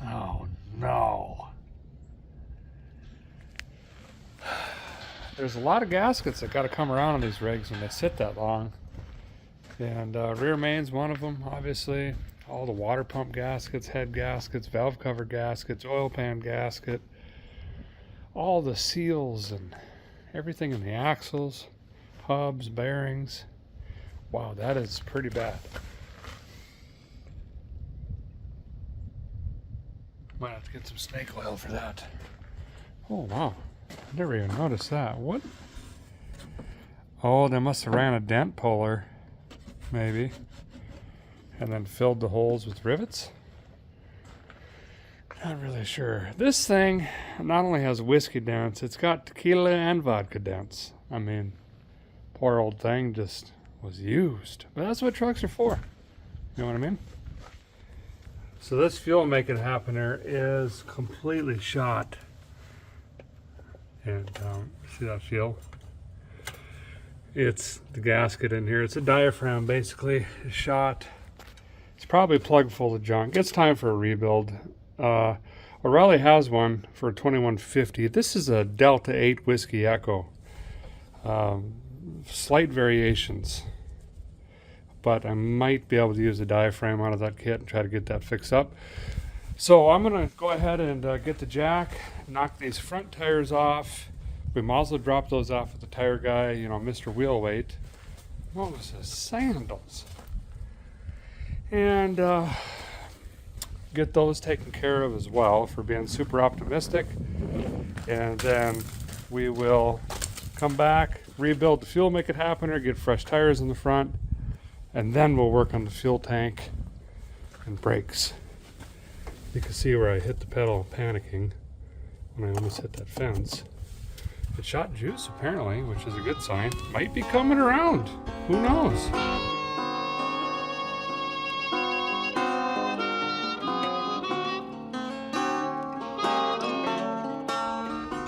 Oh no. There's a lot of gaskets that got to come around on these rigs when they sit that long. And rear main's one of them, obviously. All the water pump gaskets, head gaskets, valve cover gaskets, oil pan gasket. All the seals and everything in the axles, hubs, bearings. Wow, that is pretty bad. Might have to get some snake oil for that. Oh wow, I never even noticed that. What? Oh, they must have ran a dent puller, maybe, and then filled the holes with rivets. Not really sure. This thing not only has whiskey dents, it's got tequila and vodka dents. I mean, poor old thing just was used. But that's what trucks are for. You know what I mean? So this fuel making happener is completely shot. And see that fuel? It's the gasket in here. It's a diaphragm basically. It's shot. It's probably plugged full of junk. It's time for a rebuild. O'Reilly has one for a 2150. This is a Delta 8 Whiskey Echo. Slight variations. But I might be able to use the diaphragm out of that kit and try to get that fixed up. So I'm going to go ahead and get the jack, knock these front tires off. We might also drop those off with the tire guy, you know, Mr. Wheel Weight. What was this? Sandals. And get those taken care of as well for being super optimistic. And then we will come back, rebuild the fuel, make it happen, or get fresh tires in the front. And then we'll work on the fuel tank and brakes. You can see where I hit the pedal panicking when I almost hit that fence. It shot juice apparently, which is a good sign. Might be coming around. Who knows?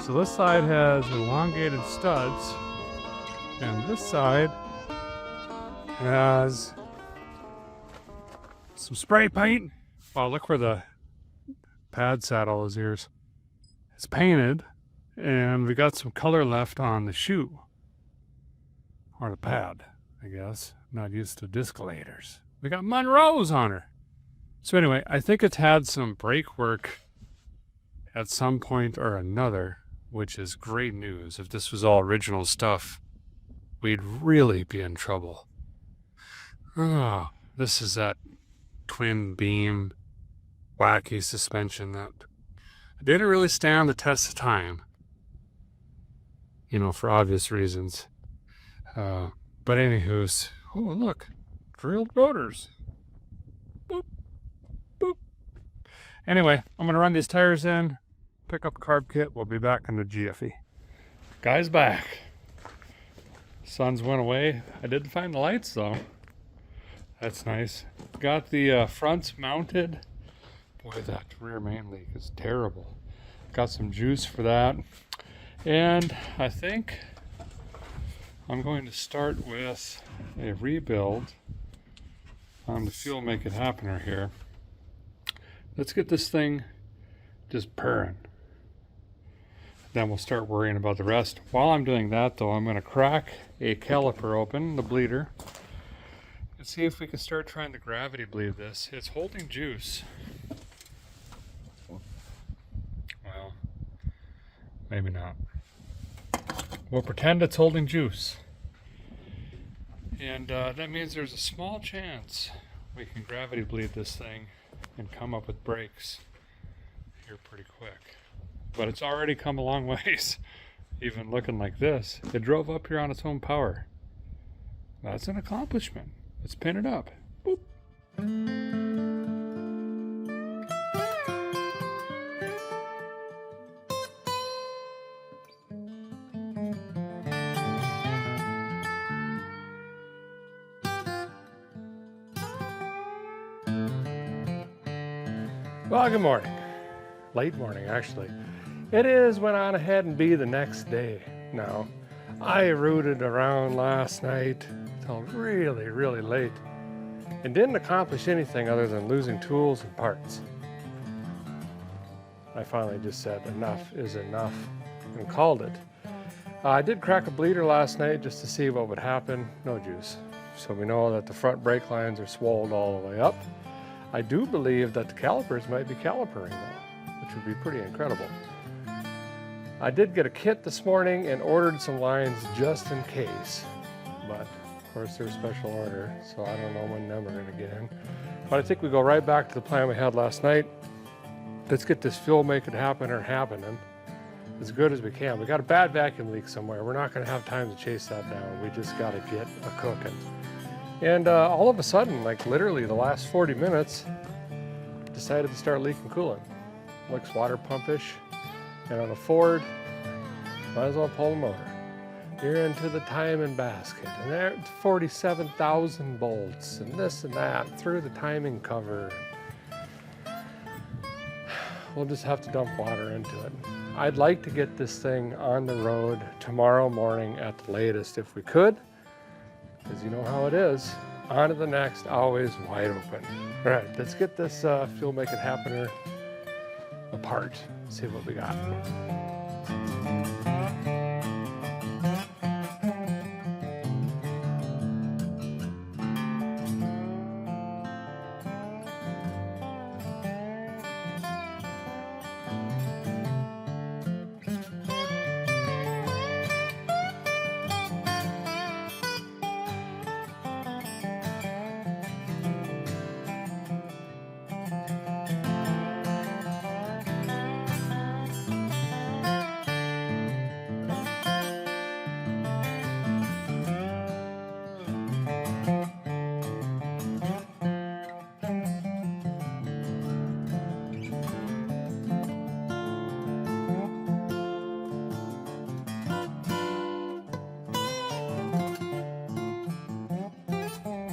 So this side has elongated studs, and this side has some spray paint. Wow, look where the pad sat all those years. It's painted, and we got some color left on the shoe, or the pad, I guess. Not used to discolators. We got Monroe's on her. So anyway, I think it's had some brake work at some point or another, which is great news. If this was all original stuff, we'd really be in trouble. Oh, this is that twin beam wacky suspension that didn't really stand the test of time, you know, for obvious reasons. But anywho's, oh look, drilled rotors. Boop, boop. Anyway, I'm gonna run these tires in, pick up a carb kit. We'll be back in the GFE. Guy's back. Sun's went away. I did find the lights though. That's nice. Got the fronts mounted. Boy, that rear main leak is terrible. Got some juice for that. And I think I'm going to start with a rebuild on the Fuel Make It Happener here. Let's get this thing just purring. Then we'll start worrying about the rest. While I'm doing that though, I'm going to crack a caliper open, the bleeder, and see if we can start trying to gravity bleed this. It's holding juice. Well, maybe not. We'll pretend it's holding juice. And that means there's a small chance we can gravity bleed this thing and come up with brakes here pretty quick. But it's already come a long ways. Even looking like this, it drove up here on its own power. That's an accomplishment. Let's pin it up. Boop. Well, good morning. Late morning, actually. It is went on ahead and be the next day now. I rooted around last night till really, really late and didn't accomplish anything other than losing tools and parts. I finally just said enough is enough and called it. I did crack a bleeder last night just to see what would happen. No juice. So we know that the front brake lines are swollen all the way up. I do believe that the calipers might be calipering though, which would be pretty incredible. I did get a kit this morning and ordered some lines just in case, but of course they're special order, so I don't know when them are going to get in. But I think we go right back to the plan we had last night. Let's get this Fuel Make It Happener happening as good as we can. We got a bad vacuum leak somewhere. We're not going to have time to chase that down. We just got to get a cooking. And all of a sudden, like literally the last 40 minutes, decided to start leaking coolant. Looks water pumpish. And on a Ford, might as well pull the motor. You're into the timing basket. And there's 47,000 bolts and this and that through the timing cover. We'll just have to dump water into it. I'd like to get this thing on the road tomorrow morning at the latest if we could. Because you know how it is. On to the next, always wide open. All right, let's get this Fuel Make It Happener apart. See what we got.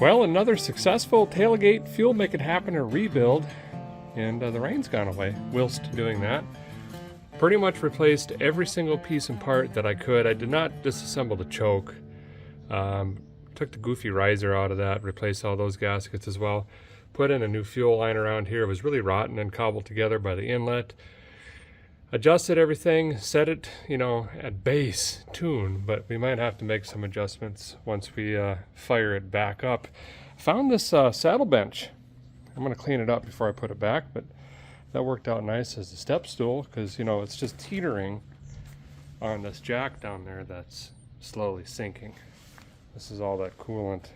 Well, another successful tailgate fuel make it happen or rebuild, and the rain's gone away whilst doing that. Pretty much replaced every single piece and part that I could. I did not disassemble the choke. Took the goofy riser out of that, replaced all those gaskets as well. Put in a new fuel line around here. It was really rotten and cobbled together by the inlet. Adjusted everything, set it, you know, at base tune, but we might have to make some adjustments once we fire it back up. Found this saddle bench. I'm gonna clean it up before I put it back, but that worked out nice as a step stool because, you know, it's just teetering on this jack down there that's slowly sinking. This is all that coolant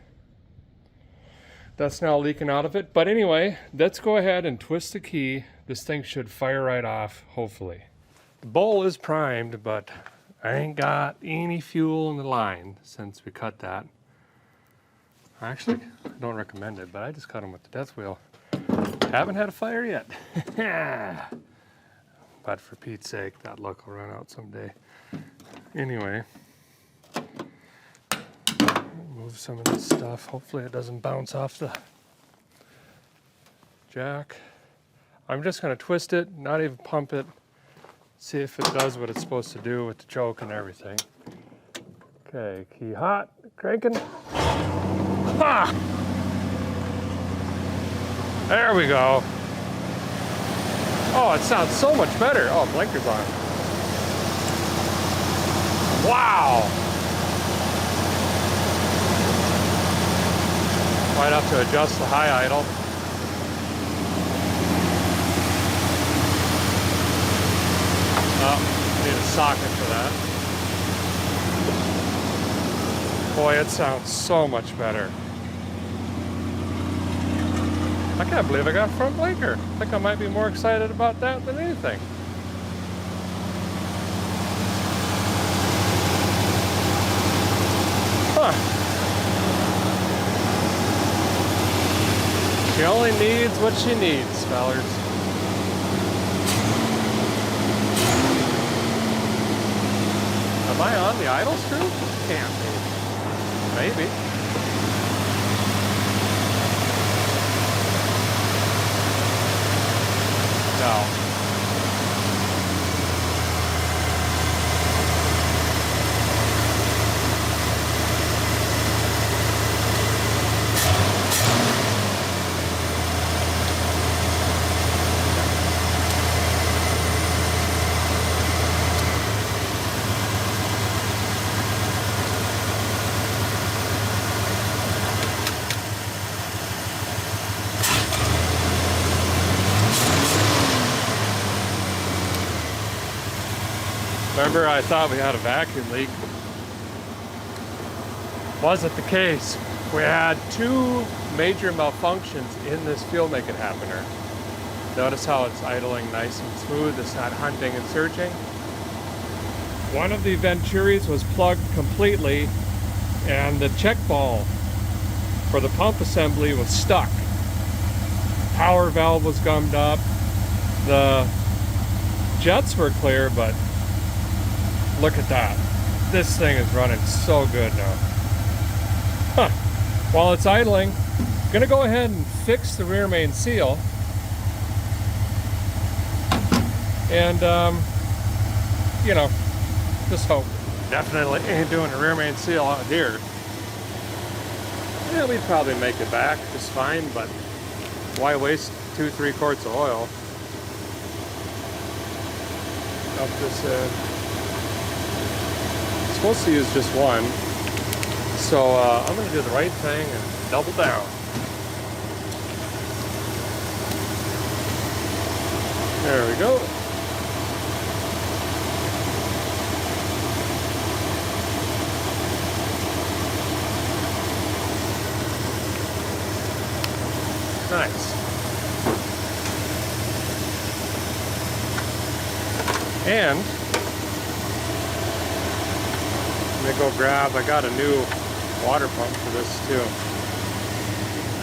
that's now leaking out of it. But anyway, let's go ahead and twist the key. This thing should fire right off, hopefully. The bowl is primed, but I ain't got any fuel in the line since we cut that. Actually, I don't recommend it, but I just cut them with the death wheel. Haven't had a fire yet. But for Pete's sake, that luck will run out someday. Anyway, move some of this stuff. Hopefully it doesn't bounce off the jack. I'm just going to twist it, not even pump it, see if it does what it's supposed to do with the choke and everything. Okay, key hot, cranking. Ha! There we go. Oh, it sounds so much better. Oh, blinker's on. Wow! Might have to adjust the high idle. Oh, need a socket for that. Boy, it sounds so much better. I can't believe I got front blinker. I think I might be more excited about that than anything. Huh. She only needs what she needs, fellers. Am I on the idle screw? Can't be. Maybe. No. Remember, I thought we had a vacuum leak. Wasn't the case. We had two major malfunctions in this fuel make it happener. Notice how it's idling nice and smooth. It's not hunting and searching. One of the venturis was plugged completely, and the check ball for the pump assembly was stuck. Power valve was gummed up. The jets were clear, but look at that. This thing is running so good now. Huh. While it's idling, I'm gonna go ahead and fix the rear main seal. And, you know, just hope. Definitely ain't doing the rear main seal out here. Yeah, we'd probably make it back just fine, but why waste 2-3 quarts of oil? Up this supposed to use just one, so I'm going to do the right thing and double down. There we go. Nice. And let me go grab, I got a new water pump for this too.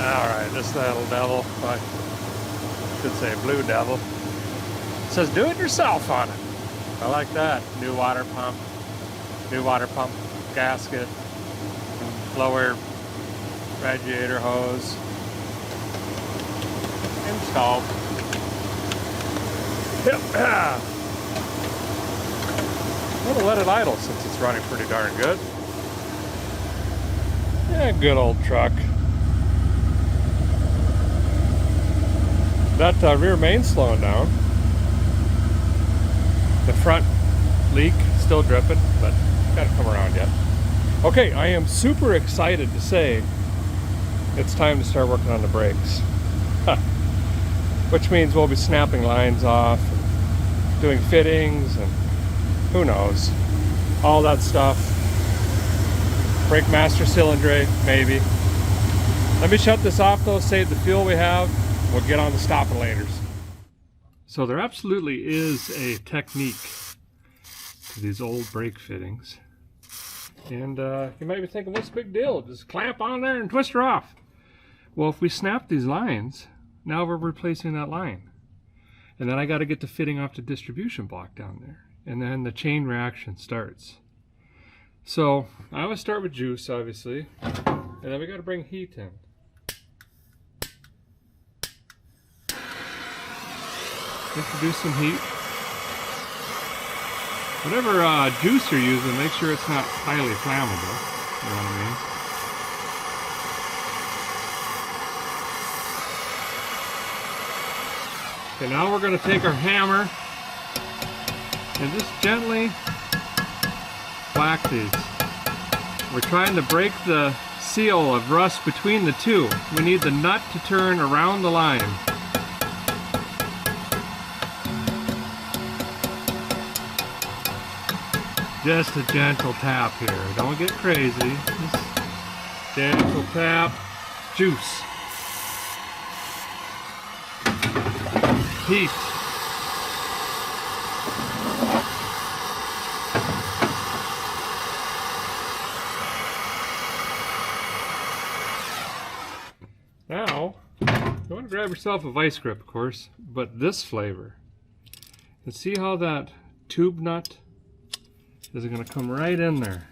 Alright, this little devil, I should say blue devil. It says do it yourself on it. I like that. New water pump gasket, lower radiator hose installed. Yep. I'm gonna let it idle since it's running pretty darn good. Yeah, good old truck. That rear main's slowing down. The front leak still dripping, but gotta come around yet. Okay, I am super excited to say it's time to start working on the brakes. Which means we'll be snapping lines off, and doing fittings, and who knows, all that stuff. Brake master cylinder, maybe. Let me shut this off though, save the fuel we have. We'll get on the stopping laters. So there absolutely is a technique to these old brake fittings. And you might be thinking, what's the big deal? Just clamp on there and twist her off. Well, if we snap these lines, now we're replacing that line. And then I got to get the fitting off the distribution block down there. And then the chain reaction starts. So I always start with juice, obviously. And then we got to bring heat in. Introduce some heat. Whatever juice you're using, make sure it's not highly flammable. You know what I mean? Okay, now we're going to take our hammer and just gently whack these. We're trying to break the seal of rust between the two. We need the nut to turn around the line. Just a gentle tap here. Don't get crazy. Just gentle tap. Juice. Heat. Now, you want to grab yourself a vice grip, of course, but this flavor. And see how that tube nut is going to come right in there.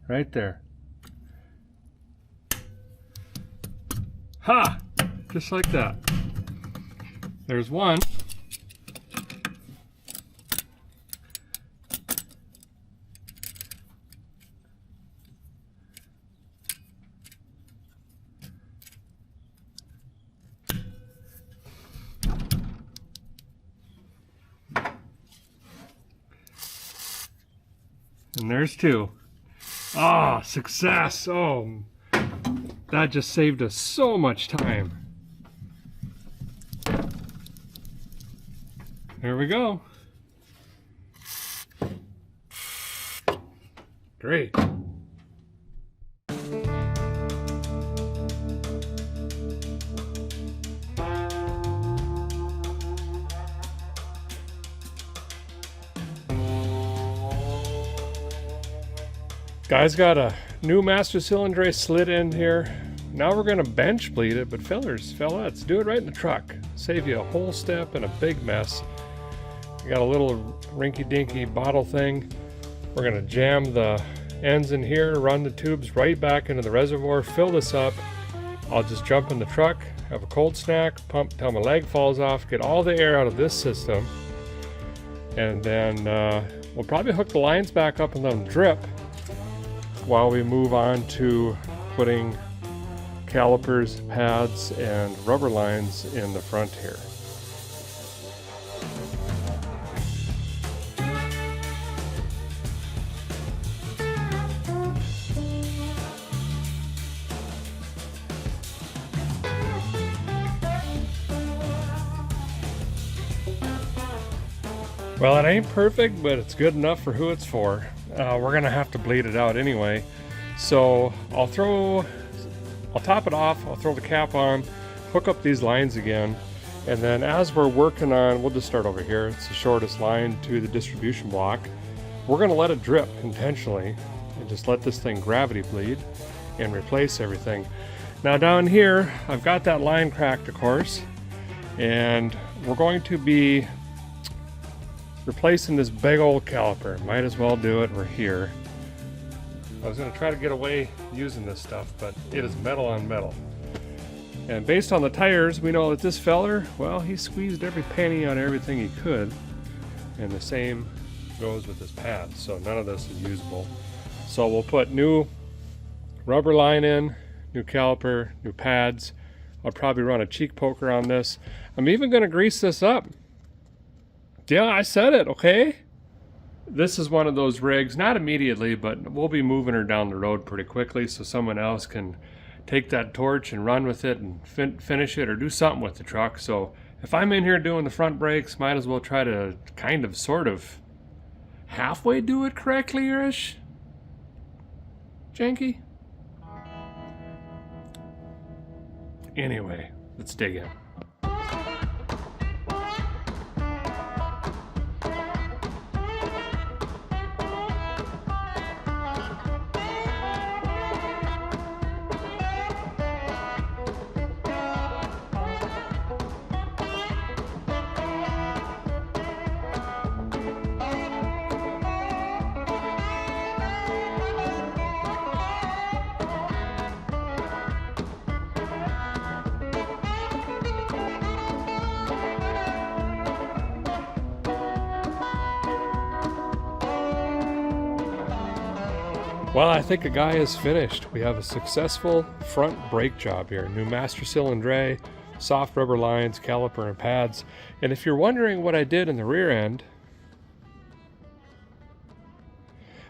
Right there. Ha! Just like that. There's one. And there's two. Ah, success! Oh, that just saved us so much time. There we go. Great. Guys, got a new master cylinder slid in here. Now we're going to bench bleed it, but fellas, do it right in the truck. Save you a whole step and a big mess. We got a little rinky-dinky bottle thing. We're going to jam the ends in here, run the tubes right back into the reservoir, fill this up. I'll just jump in the truck, have a cold snack, pump till my leg falls off, get all the air out of this system, and then we'll probably hook the lines back up and let them drip while we move on to putting calipers, pads, and rubber lines in the front here. Well, it ain't perfect, but it's good enough for who it's for. We're gonna have to bleed it out anyway. So I'll top it off, I'll throw the cap on, hook up these lines again, and then as we're working on, we'll just start over here. It's the shortest line to the distribution block. We're gonna let it drip intentionally and just let this thing gravity bleed and replace everything. Now down here, I've got that line cracked, of course, and we're going to be replacing this big old caliper. Might as well do it. We're here. I was going to try to get away using this stuff, but it is metal on metal. And based on the tires, we know that this feller, well, he squeezed every penny out of everything he could. And the same goes with this pad. So none of this is usable. So we'll put new rubber line in, new caliper, new pads. I'll probably run a cheek poker on this. I'm even going to grease this up. Yeah, I said it, okay? This is one of those rigs, not immediately, but we'll be moving her down the road pretty quickly so someone else can take that torch and run with it and finish it or do something with the truck. So if I'm in here doing the front brakes, might as well try to kind of, sort of, halfway do it correctly-ish. Janky? Anyway, let's dig in. Well, I think a guy is finished. We have a successful front brake job here. New master cylinder, soft rubber lines, caliper and pads. And if you're wondering what I did in the rear end,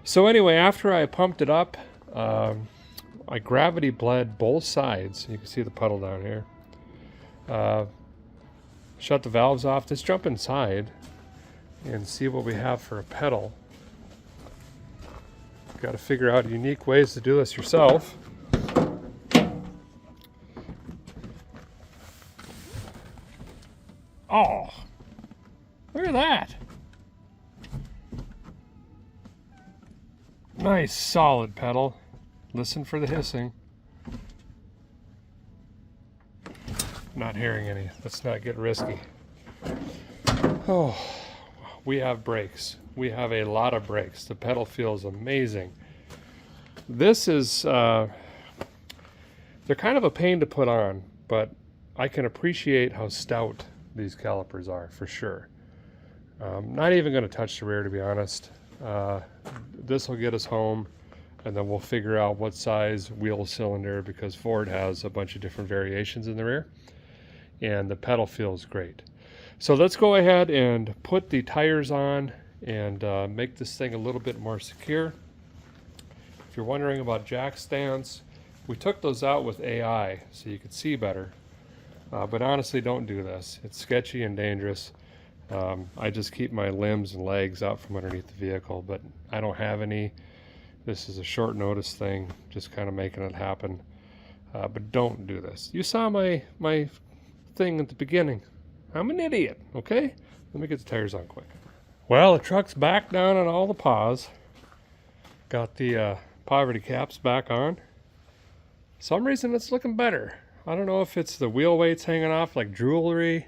so anyway, after I pumped it up, I gravity bled both sides. You can see the puddle down here. Shut the valves off. Let's jump inside and see what we have for a pedal. Got to figure out unique ways to do this yourself. Oh, look at that. Nice solid pedal. Listen for the hissing. Not hearing any. Let's not get risky. Oh, we have brakes. We have a lot of brakes. The pedal feels amazing. This is, they're kind of a pain to put on, but I can appreciate how stout these calipers are, for sure. Not even going to touch the rear, to be honest. This will get us home, and then we'll figure out what size wheel cylinder, because Ford has a bunch of different variations in the rear, and the pedal feels great. So let's go ahead and put the tires on and make this thing a little bit more secure. If you're wondering about jack stands, we took those out with AI so you could see better. But honestly, don't do this. It's sketchy and dangerous. I just keep my limbs and legs out from underneath the vehicle, but I don't have any. This is a short notice thing, just kind of making it happen. But don't do this. You saw my thing at the beginning. I'm an idiot, okay? Let me get the tires on quick. Well, the truck's back down on all the paws. Got the poverty caps back on. Some reason it's looking better. I don't know if it's the wheel weights hanging off like jewelry,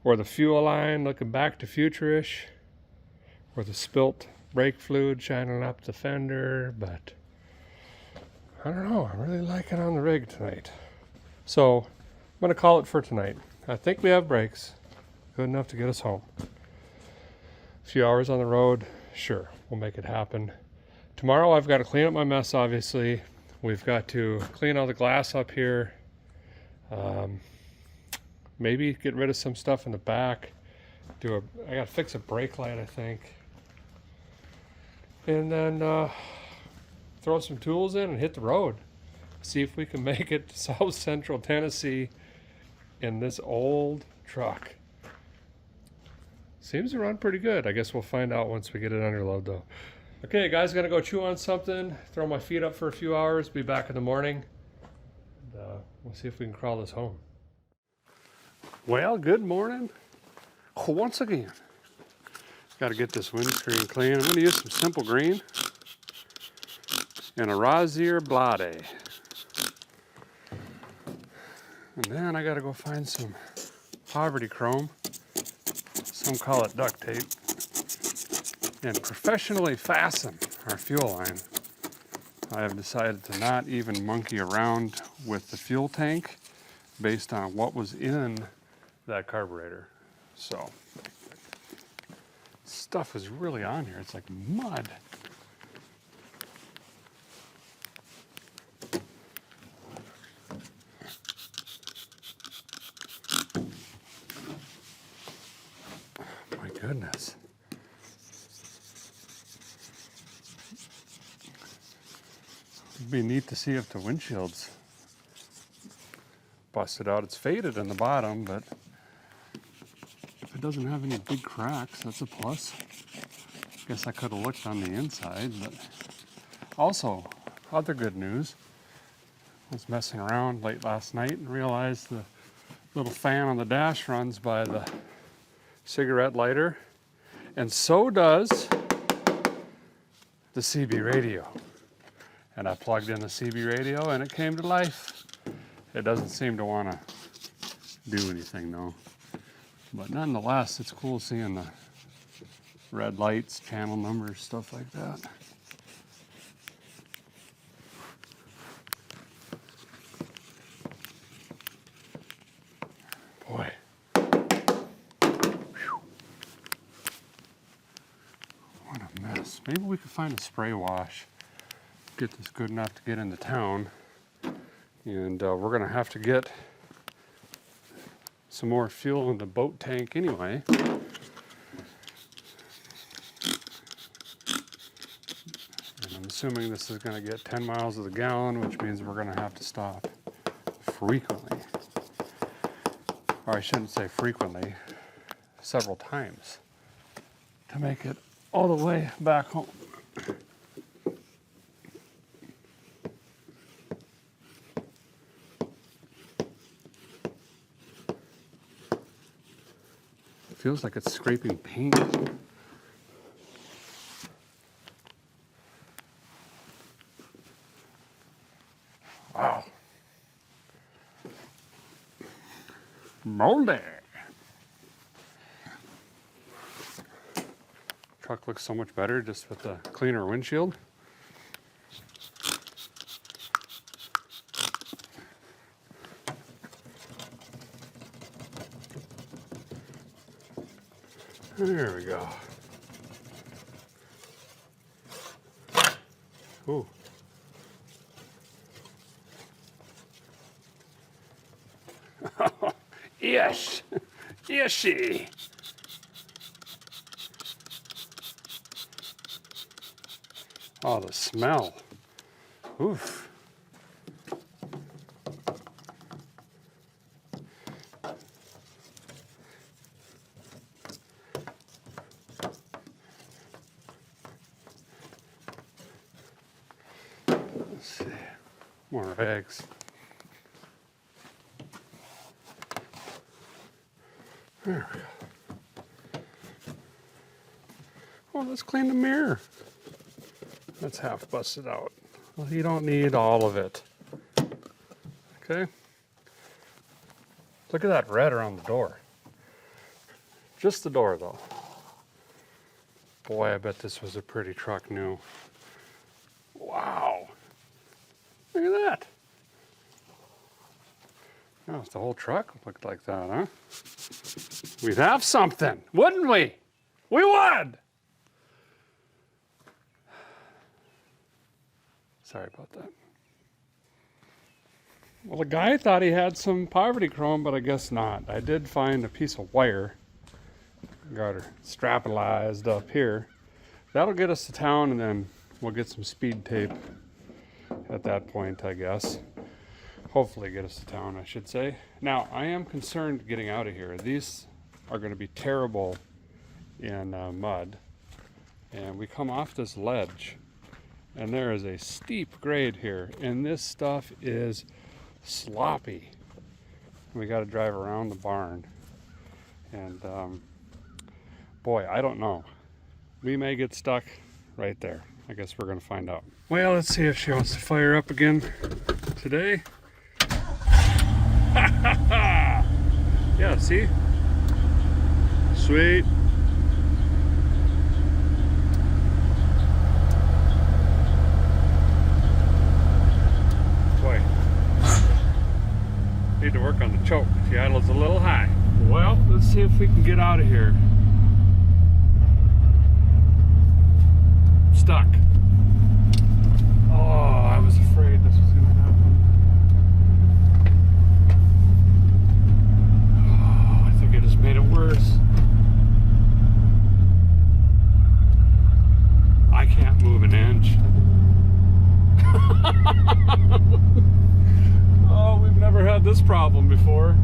or the fuel line looking back to future-ish, or the spilt brake fluid shining up the fender, but I don't know. I really like it on the rig tonight. So I'm going to call it for tonight. I think we have brakes. Good enough to get us home. A few hours on the road, sure, we'll make it happen. Tomorrow I've got to clean up my mess, obviously. We've got to clean all the glass up here. Maybe get rid of some stuff in the back. I got to fix a brake light, I think. And then throw some tools in and hit the road. See if we can make it to South Central Tennessee in this old truck. Seems to run pretty good. I guess we'll find out once we get it under load, though. Okay, guys, gonna go chew on something, throw my feet up for a few hours, be back in the morning. And, we'll see if we can crawl this home. Well, good morning. Once again, got to get this windscreen clean. I'm going to use some simple green and a Rosier Blade. And then I got to go find some poverty chrome. Some call it duct tape. and professionally fasten our fuel line, I have decided to not even monkey around with the fuel tank based on what was in that carburetor. So, stuff is really on here. It's like mud. My goodness. It'd be neat to see if the windshield's busted out. It's faded in the bottom, but if it doesn't have any big cracks, that's a plus. Guess I could have looked on the inside, but also, other good news. I was messing around late last night and realized the little fan on the dash runs by the cigarette lighter, and so does the CB radio. And I plugged in the CB radio and it came to life. It doesn't seem to want to do anything though. But nonetheless, it's cool seeing the red lights, channel numbers, stuff like that. Boy. Whew. What a mess. Maybe we could find a spray wash. Get this good enough to get into town. And we're gonna have to get some more fuel in the boat tank anyway. And I'm assuming this is gonna get 10 miles to the gallon, which means we're gonna have to stop frequently. Or I shouldn't say frequently, several times to make it all the way back home. Feels like it's scraping paint. Wow. Moldy. Truck looks so much better just with the cleaner windshield. There we go. Ooh. Yes. Yesy. Oh, the smell. Oof. Let's see. More eggs. There we go. Well, let's clean the mirror. That's half busted out. Well, you don't need all of it. Okay? Look at that red around the door. Just the door, though. Boy, I bet this was a pretty truck new. Wow. Look at that. Oh, if the whole truck looked like that, huh? We'd have something, wouldn't we? We would! Sorry about that. Well, the guy thought he had some poverty chrome, but I guess not. I did find a piece of wire. Got her strappalized up here. That'll get us to town, and then we'll get some speed tape at that point, I guess. Hopefully get us to town, I should say. Now, I am concerned getting out of here. These are going to be terrible in mud. And we come off this ledge, and there is a steep grade here, and this stuff is sloppy. We got to drive around the barn. And boy, I don't know. We may get stuck right there. I guess we're going to find out. Well, let's see if she wants to fire up again today. Yeah, see? Sweet. Seattle's a little high. Well, let's see if we can get out of here. Stuck. Oh, I was afraid this was going to happen. Oh, I think I just made it worse. I can't move an inch. Oh, we've never had this problem before.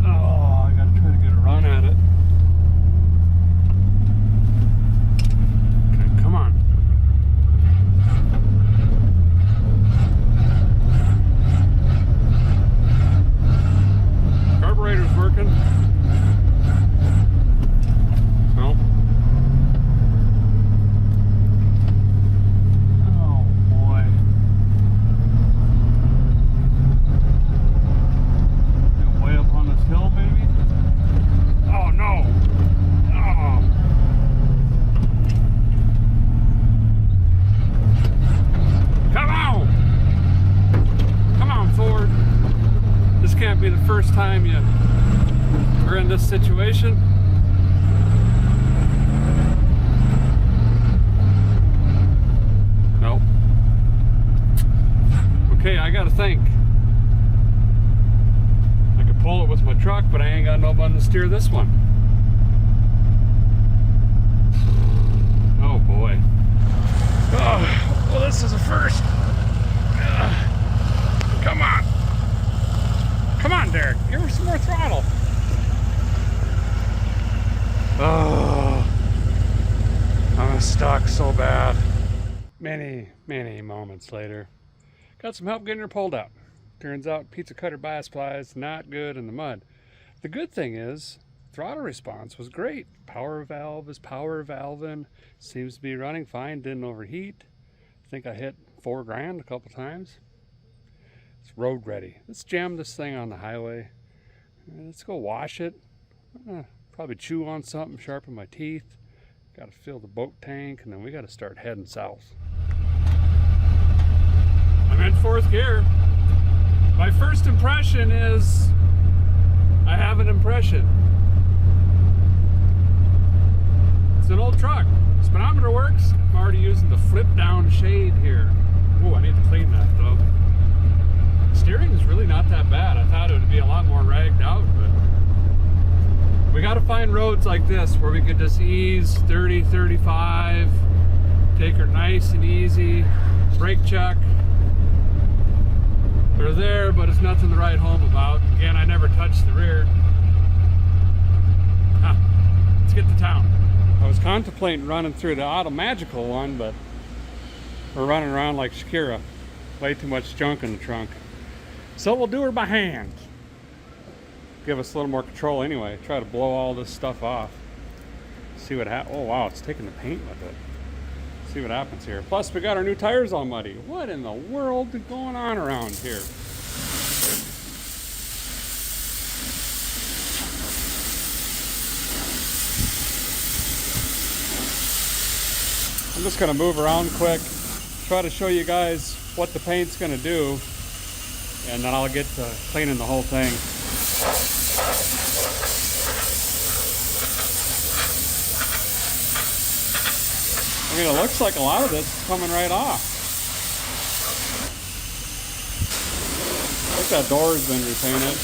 Oh, I gotta try to get a run at it. Okay, come on. Carburetor's working. Nope. Oh boy. Way up on this hill, maybe? Oh no! Oh. Come on! Come on, Ford. This can't be the first time you are in this situation. Nope. Okay, I gotta think. I could pull it with my truck, but I ain't got no one to steer this one. Oh boy. Oh, well, this is a first. Come on. Come on, Derek. Give her some more throttle. Oh, I'm stuck so bad. Many moments later. Got some help getting her pulled out. Turns out pizza cutter bias ply is not good in the mud. The good thing is, throttle response was great. Power valve is power valving. Seems to be running fine, didn't overheat. I think I hit 4 grand a couple times. It's road ready. Let's jam this thing on the highway. Let's go wash it. Probably chew on something, sharpen my teeth. Got to fill the boat tank, and then we got to start heading south. I'm in 4th gear. My first impression is I have an impression. It's an old truck. Speedometer works. I'm already using the flip down shade here. Oh, I need to clean that though. Steering is really not that bad. I thought it would be a lot more ragged out, but we got to find roads like this where we could just ease 30, 35, take her nice and easy, brake check. They're there, but it's nothing to write home about. Again, I never touched the rear. Let's get to town. I was contemplating running through the Auto Magical one, but we're running around like Shakira. Way too much junk in the trunk. So we'll do her by hand. Give us a little more control anyway. Try to blow all this stuff off. See what happens. Oh wow, it's taking the paint with it. See what happens here. Plus we got our new tires all muddy. What in the world is going on around here? I'm just gonna move around quick, try to show you guys what the paint's gonna do, and then I'll get to cleaning the whole thing. I mean, it looks like a lot of this is coming right off. I think that door has been repainted.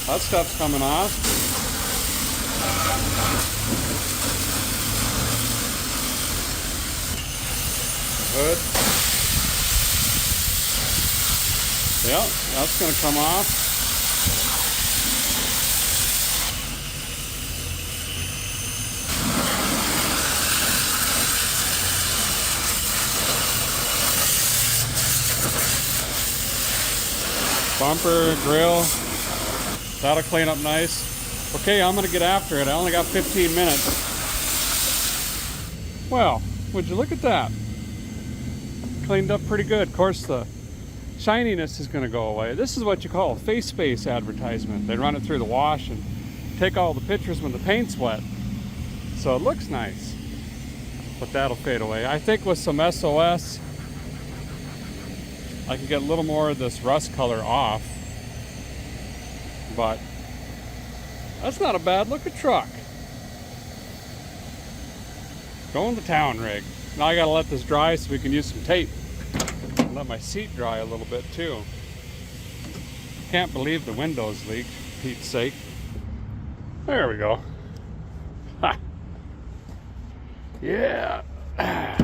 That stuff's coming off. Good. Yep, that's going to come off. Bumper, grill, that'll clean up nice. Okay, I'm gonna get after it. I only got 15 minutes. Well, would you look at that? Cleaned up pretty good. Of course, the shininess is gonna go away. This is what you call a face space advertisement. They run it through the wash and take all the pictures when the paint's wet. So it looks nice. but that'll fade away. I think with some SOS, I can get a little more of this rust color off, but that's not a bad looking truck. Going to town rig. Now I gotta let this dry so we can use some tape. And let my seat dry a little bit too. Can't believe the windows leaked, for Pete's sake. There we go. Ha. Yeah. That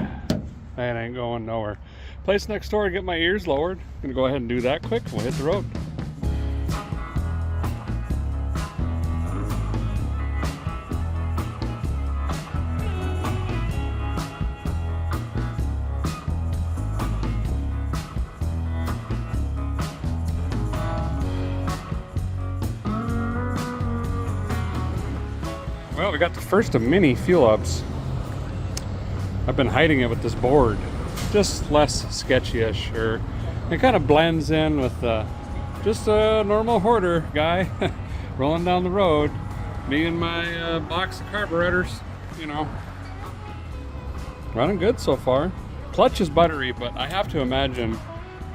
ain't going nowhere. Place next door to get my ears lowered. Gonna go ahead and do that quick. We'll hit the road. Well, we got the first of many fuel ups. I've been hiding it with this board, just less sketchy-ish, or it kind of blends in with just a normal hoarder guy rolling down the road. Me and my box of carburetors, you know, running good so far. Clutch is buttery, but I have to imagine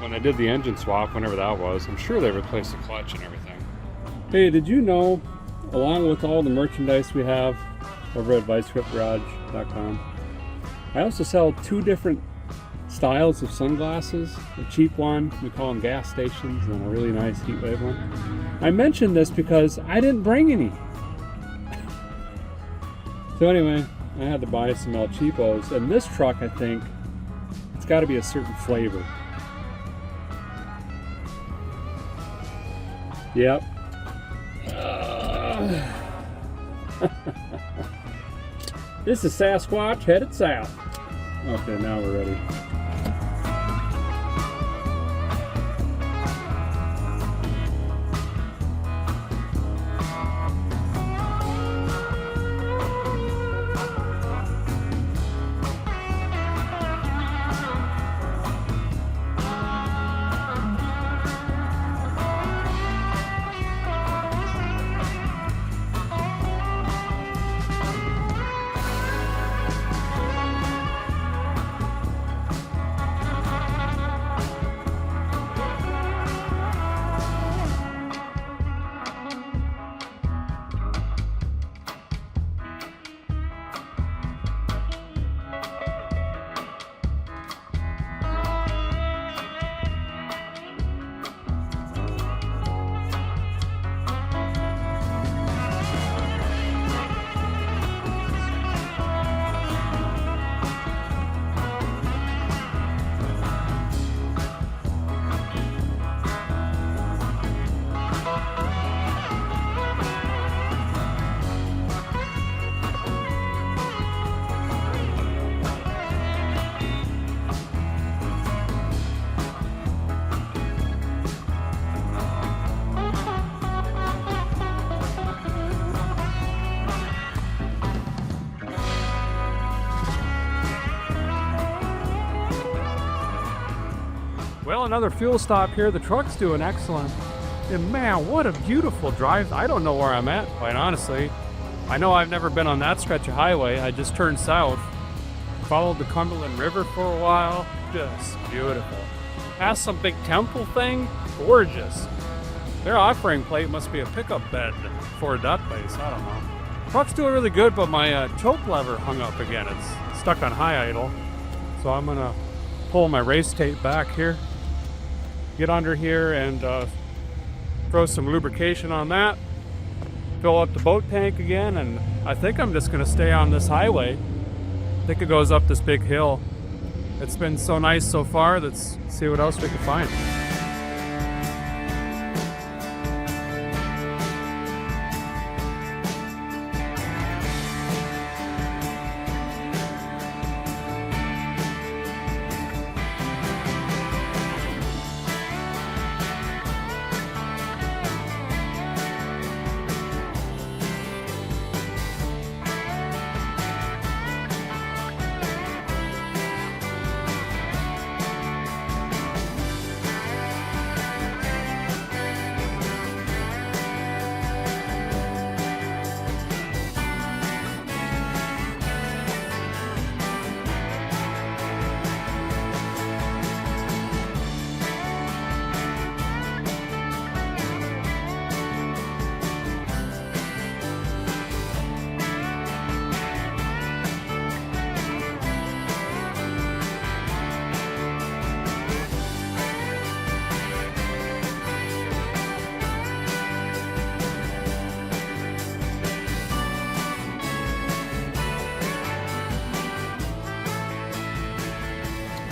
when I did the engine swap, whenever that was, I'm sure they replaced the clutch and everything. Hey, did you know, along with all the merchandise we have over at vicescriptgarage.com, I also sell 2 different styles of sunglasses. A cheap one, we call them gas stations, and a really nice heat wave one. I mentioned this because I didn't bring any. So anyway, I had to buy some El Cheapos, and this truck, I think, it's got to be a certain flavor. Yep. This is Sasquatch headed south. Okay, now we're ready. Well, another fuel stop here. The truck's doing excellent. And man, what a beautiful drive. I don't know where I'm at, quite honestly. I know I've never been on that stretch of highway. I just turned south, followed the Cumberland River for a while. Just beautiful. Past some big temple thing, gorgeous. Their offering plate must be a pickup bed for that place, I don't know. Truck's doing really good, but my choke lever hung up again. It's stuck on high idle. So I'm gonna pull my race tape back here, get under here and throw some lubrication on that, fill up the boat tank again, and I think I'm just gonna stay on this highway. I think it goes up this big hill. It's been so nice so far. Let's see what else we can find.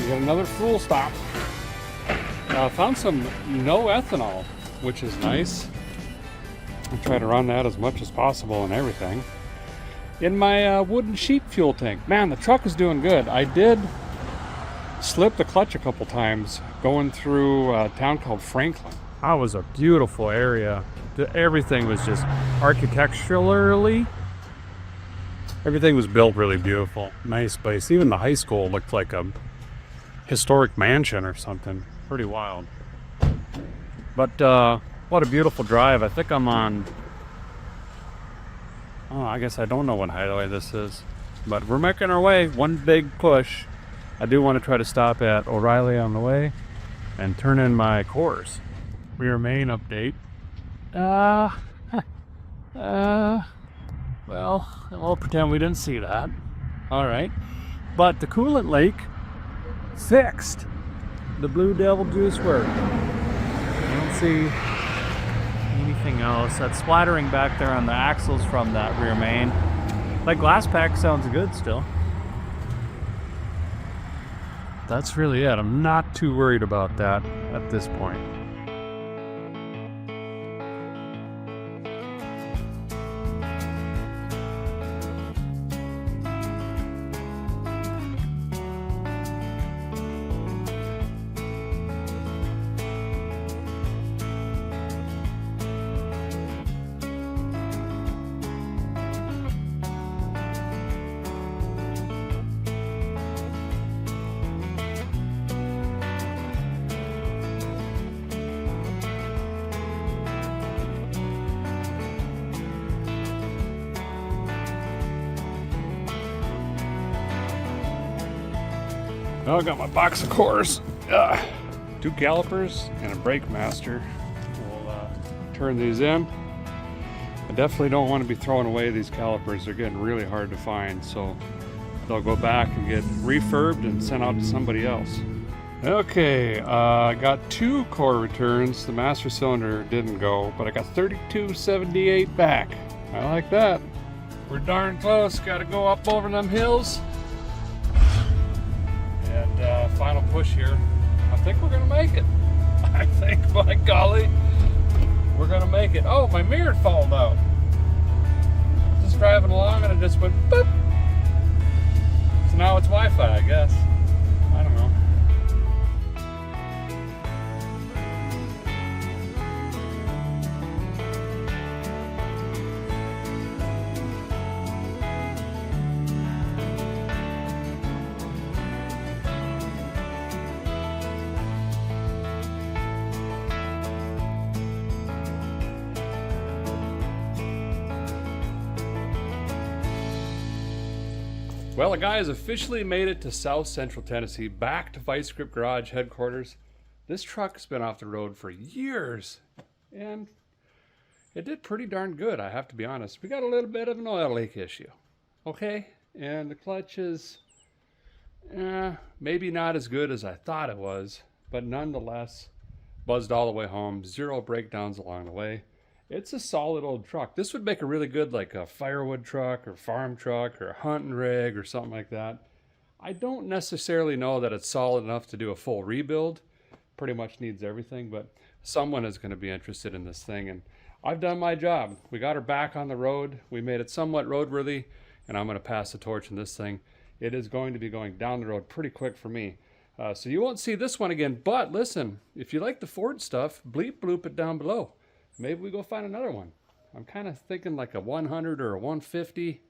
We got another fuel stop. Found some no ethanol, which is nice. I try to run that as much as possible and everything. In my wooden sheet fuel tank. Man, the truck is doing good. I did slip the clutch a couple times going through a town called Franklin. That was a beautiful area. Everything was just architecturally, everything was built really beautiful. Nice place. Even the high school looked like a historic mansion or something. Pretty wild. But what a beautiful drive. I think I'm on, oh, I guess I don't know what highway this is, but we're making our way. One big push. I do want to try to stop at O'Reilly on the way and turn in my course. Rear main update. Well, we'll pretend we didn't see that. All right. But the coolant leak fixed. The Blue Devil juice worked. I don't see anything else. That splattering back there on the axles from that rear main. That glass pack sounds good still. That's really it. I'm not too worried about that at this point. Oh, I got my box of cores, 2 calipers and a brake master. We'll turn these in. I definitely don't want to be throwing away these calipers. They're getting really hard to find, so they'll go back and get refurbed and sent out to somebody else. Okay, I got 2 core returns. The master cylinder didn't go, but I got 3278 back. I like that. We're darn close. Got to go up over them hills. And final push here. I think we're gonna make it. I think, by golly, we're gonna make it. Oh, my mirror fouled out. Just driving along and it just went boop. So now it's Wi-Fi, I guess. I don't know. Well, a guy has officially made it to South Central Tennessee, back to Vice Grip Garage headquarters. This truck's been off the road for years, and it did pretty darn good, I have to be honest. We got a little bit of an oil leak issue, okay? And the clutch is maybe not as good as I thought it was, but nonetheless, buzzed all the way home, 0 breakdowns along the way. It's a solid old truck. This would make a really good, like a firewood truck or farm truck or a hunting rig or something like that. I don't necessarily know that it's solid enough to do a full rebuild. Pretty much needs everything, but someone is going to be interested in this thing, and I've done my job. We got her back on the road. We made it somewhat roadworthy, and I'm going to pass the torch on this thing. It is going to be going down the road pretty quick for me. So you won't see this one again, but listen, if you like the Ford stuff, bleep bloop it down below. Maybe we go find another one. I'm kind of thinking like a 100 or a 150,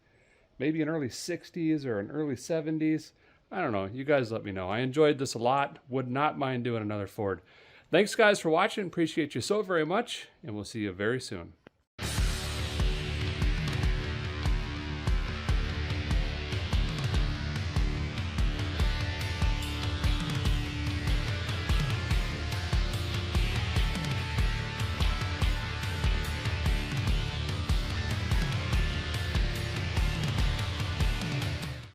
maybe an early 60s or an early 70s. I don't know. You guys let me know. I enjoyed this a lot. Would not mind doing another Ford. Thanks, guys, for watching. Appreciate you so very much, and we'll see you very soon.